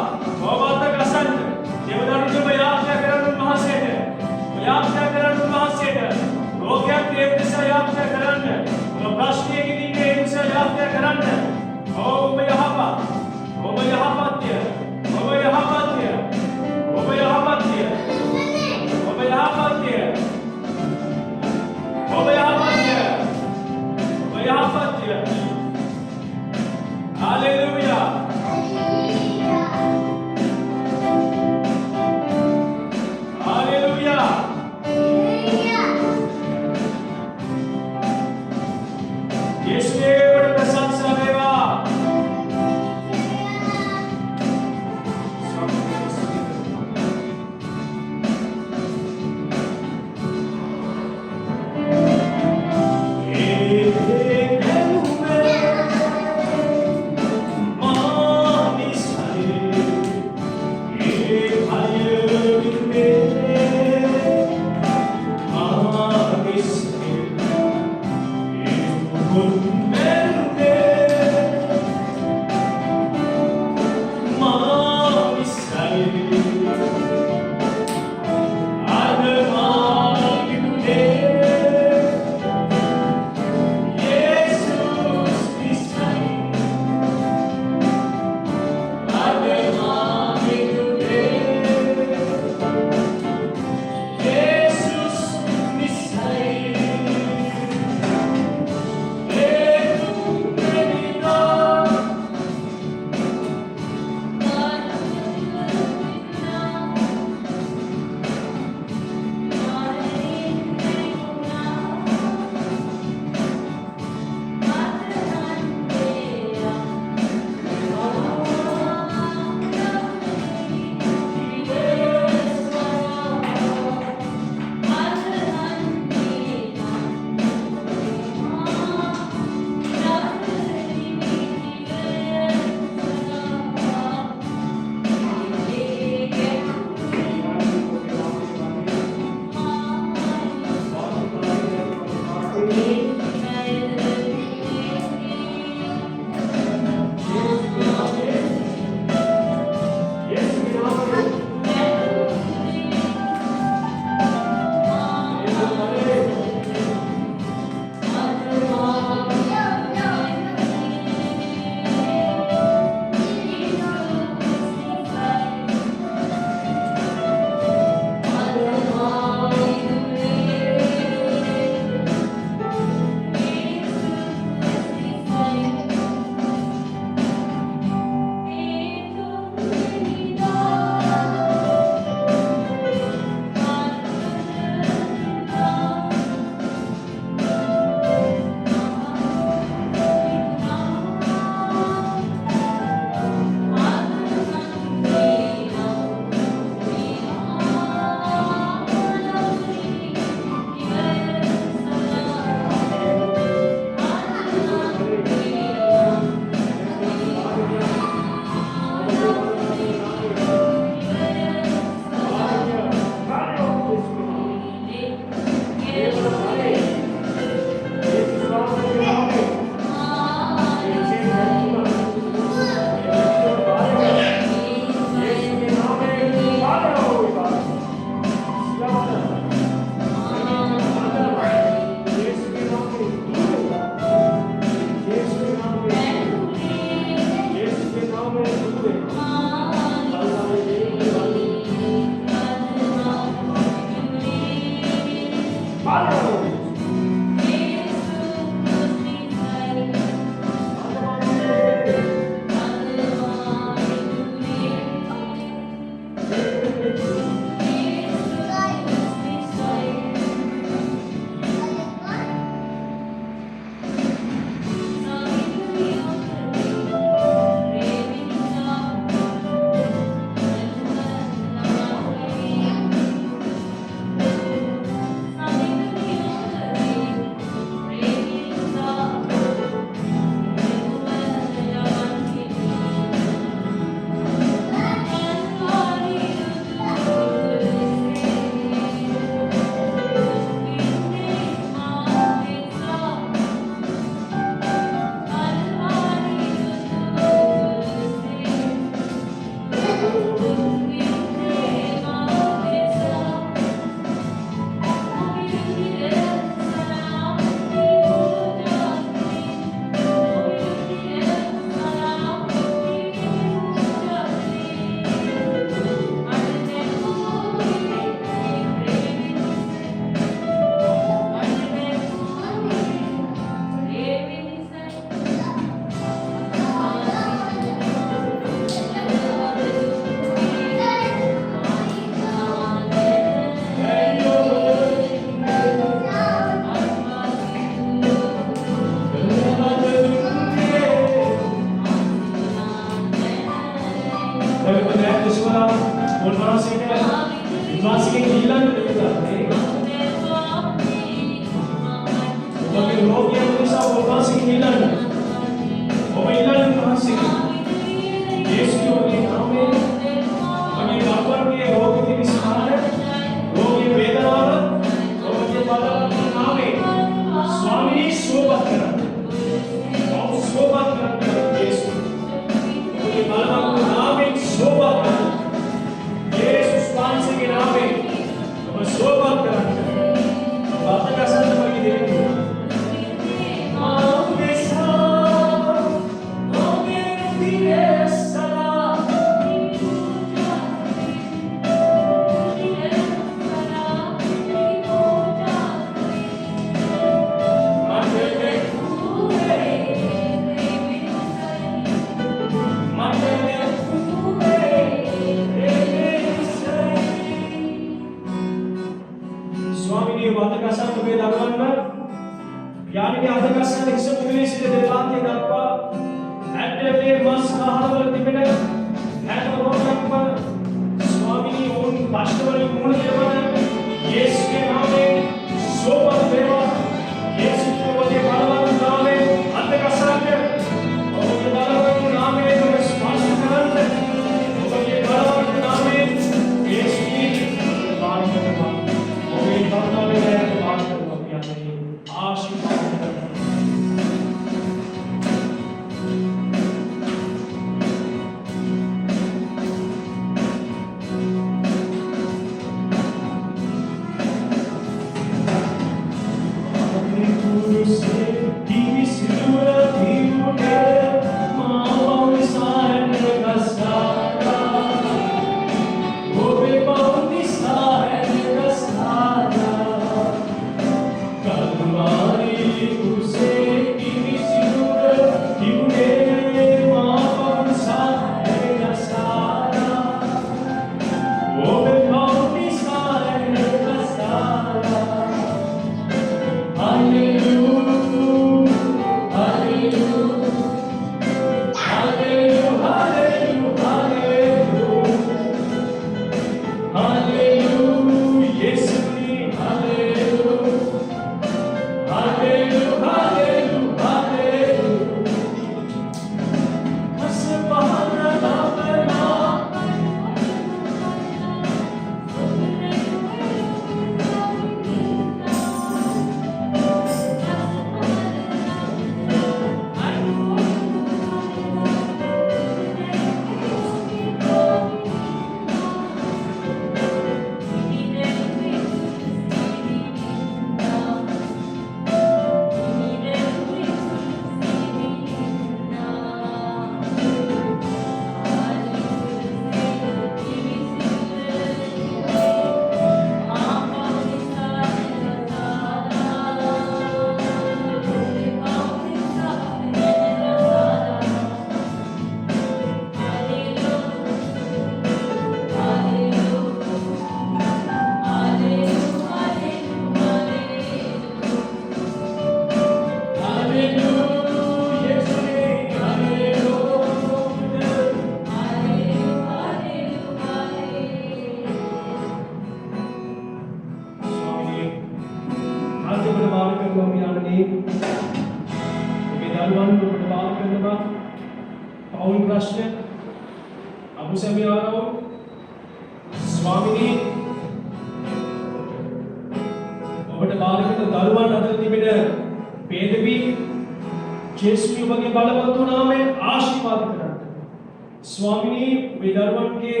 ස්වාමිනී මේ දරුවන්ගේ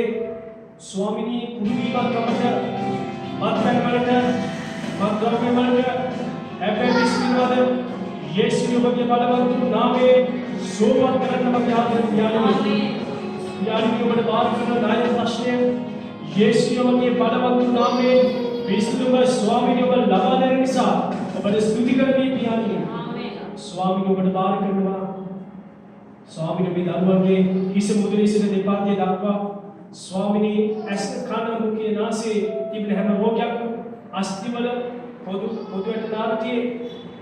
ස්වාමිනී කුඩුවීමක් අපට මත්පැන් වලට මත්ද්‍රව්‍ය වලට හැබැයි විශ්වාද යේසුස් ඔබගේ බලවත් නාමයේ සෝපත් කරන්න මගේ ආදරය යාළුවනේ යාළුවනේ ඔබට බාර කරන නායක ප්‍රශ්නය යේසුස් ඔබගේ බලවත් නාමයේ විශ්දුම ස්වාමිනී ඔබ ලබා දෙන නිසා ඔබට ස්තුති කරමි පියාණනි ආමේන් ස්වාමිනී ඔබට බාර කරනවා ස්වාමිනී මේ දරුවන්ගේ හිස මුදුනේ සිට දෙපාර්ශ්වයේ දක්වා ස්වාමිනී ඇස් කන මුඛය නාසය තිබෙන හැම රෝගයක්ම අස්තිවල පොදුවට නාට්‍යයේ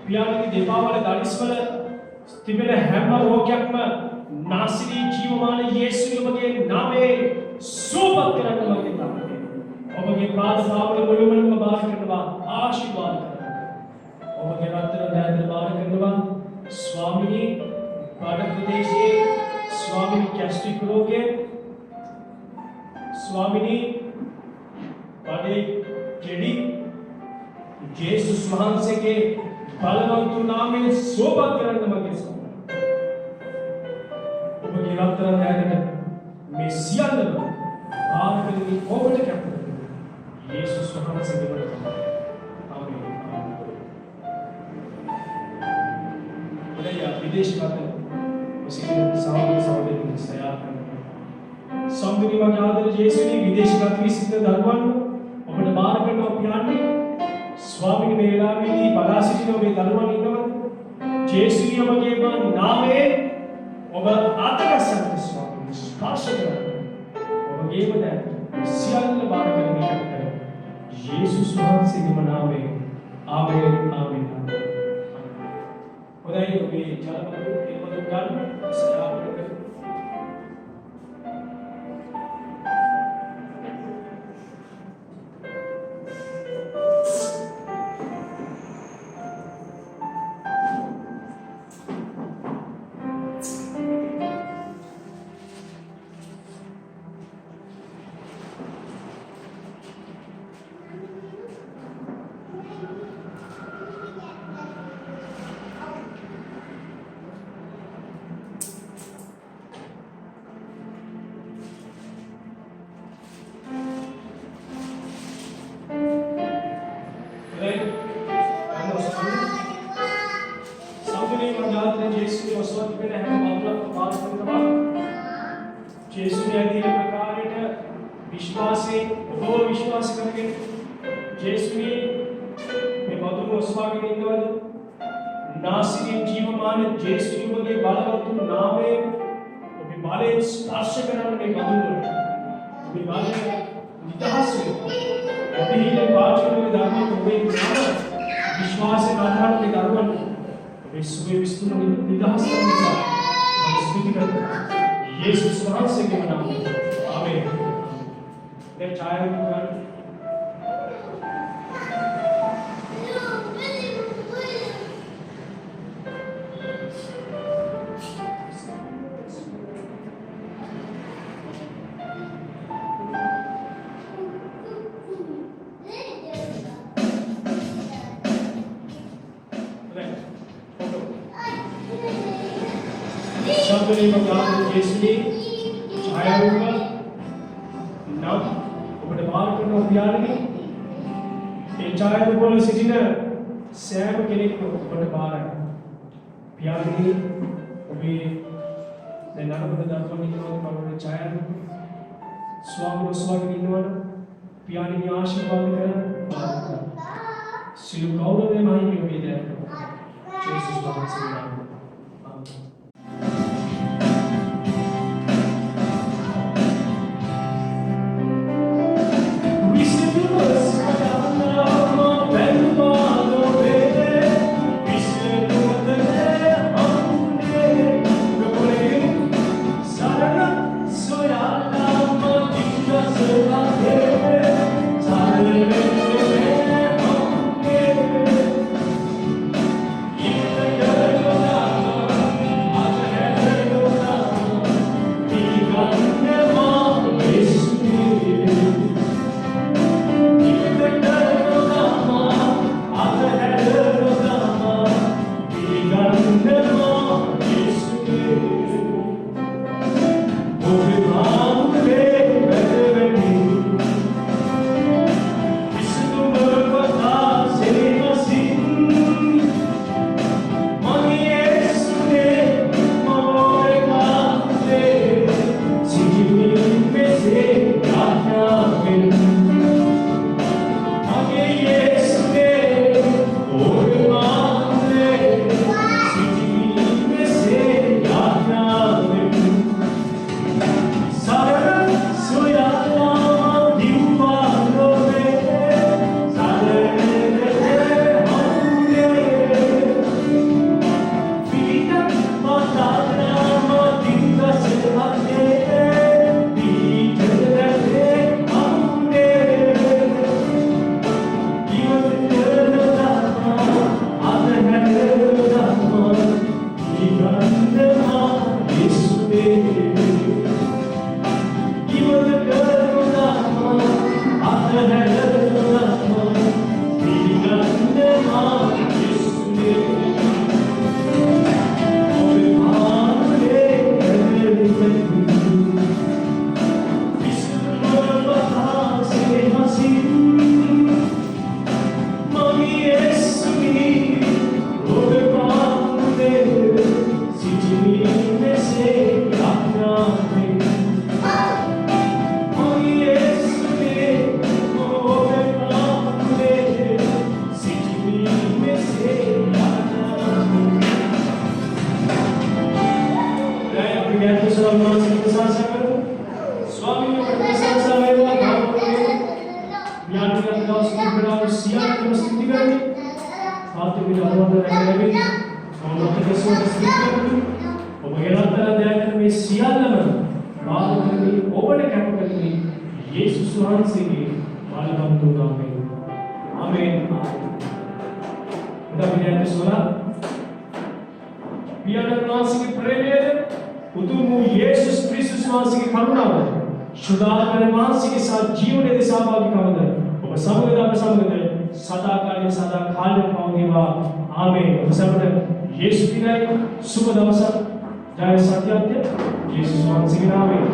පියාණනි දෙපා වල දඩිස්වල තිබෙන හැම රෝගයක්ම නාසිරී ජීවමාන යේසුස් ඔබගේ නාමයේ සුවපත් කරන්න මගේ ප්‍රාර්ථනාවයි. ඔබගේ පාද පාවල මුළුමනින්ම බාර කරනවා ආශිර්වාද කරනවා. ඔබගේ රත්තරන් දෑතට බාර කරනවා ස්වාමිනී පාඩ ප්‍රදේශයේ ස්වාමිනී ગેස්ට්‍රික් රෝගය ස්වාමිනී බඩේ කෙඩි යේසුස් වහන්සේගේ බලවත් නාමයෙන් සුවපත් කරන්න මගේ ස්වාමී ඔබගේ රත්තරන් දෑතට මේ සියල්ලම බාර කරමින් ඔබට කැප යේසුස් වහන්සේගේ වරද ආමේන් ඔබේ විදේශගත ඔසිකේ සහෝදරයන් සයාර කරනවා සම්මුතිය මගේ ආදර යේසුනි විදේශගත විසිත දරුවන් ඔබට බාර කරනවා පියාණනි ස්වාමීන් මේ වෙලාවේදී බලා සිටින ඔබේ දරුවන් ඉන්නවද යේසුනි ඔබගේ නාමයේ ඔබ අතගස්සන්න ස්වාමීන් ස්පර්ශ කරන්න ඔබගේම දැන් සියල්ල බාර කරගෙන යේසුස් වහන්සේගේ නාමයෙන් ආමේන් ආමේන් හොඳයි ඔබේ ජලබඳු එල්බඳු ගන්න සයාප කරගන්න नासिरी जीवमान यीशु के बालवत नामे ओबे बाले स्पर्श करने में मधुर ओबे बाले निदास अतिहीन पाचन में दाने ओबे विश्वास के आधार पे दावन ओबे सुबह विष्णु निदास करने का स्तुति करते यीशु वහන්සේ के नाम आमीन ने छाया कर शब्द में भगवान यीशु छाया होगा नाम ඔබට බාර කරන පියාණනි ඒ ඡායාව වල සිටින සෑම කෙනෙක්ම ඔබට බාරයි පියාණනි ඔබේ දැන් අනුබද දරුවන් ඉන්නවද කවුරුද ඡායාව ස්වාමීන් ඉන්නවද පියාණනි ආශිර්වාද කරන්න සිළු ගෞරවයෙන් මහිමය ඔබේ දැන් ජේසුස් වහන්සේගේ නාමයෙන් Jaya Satya, Yesus Tuhan, Amin.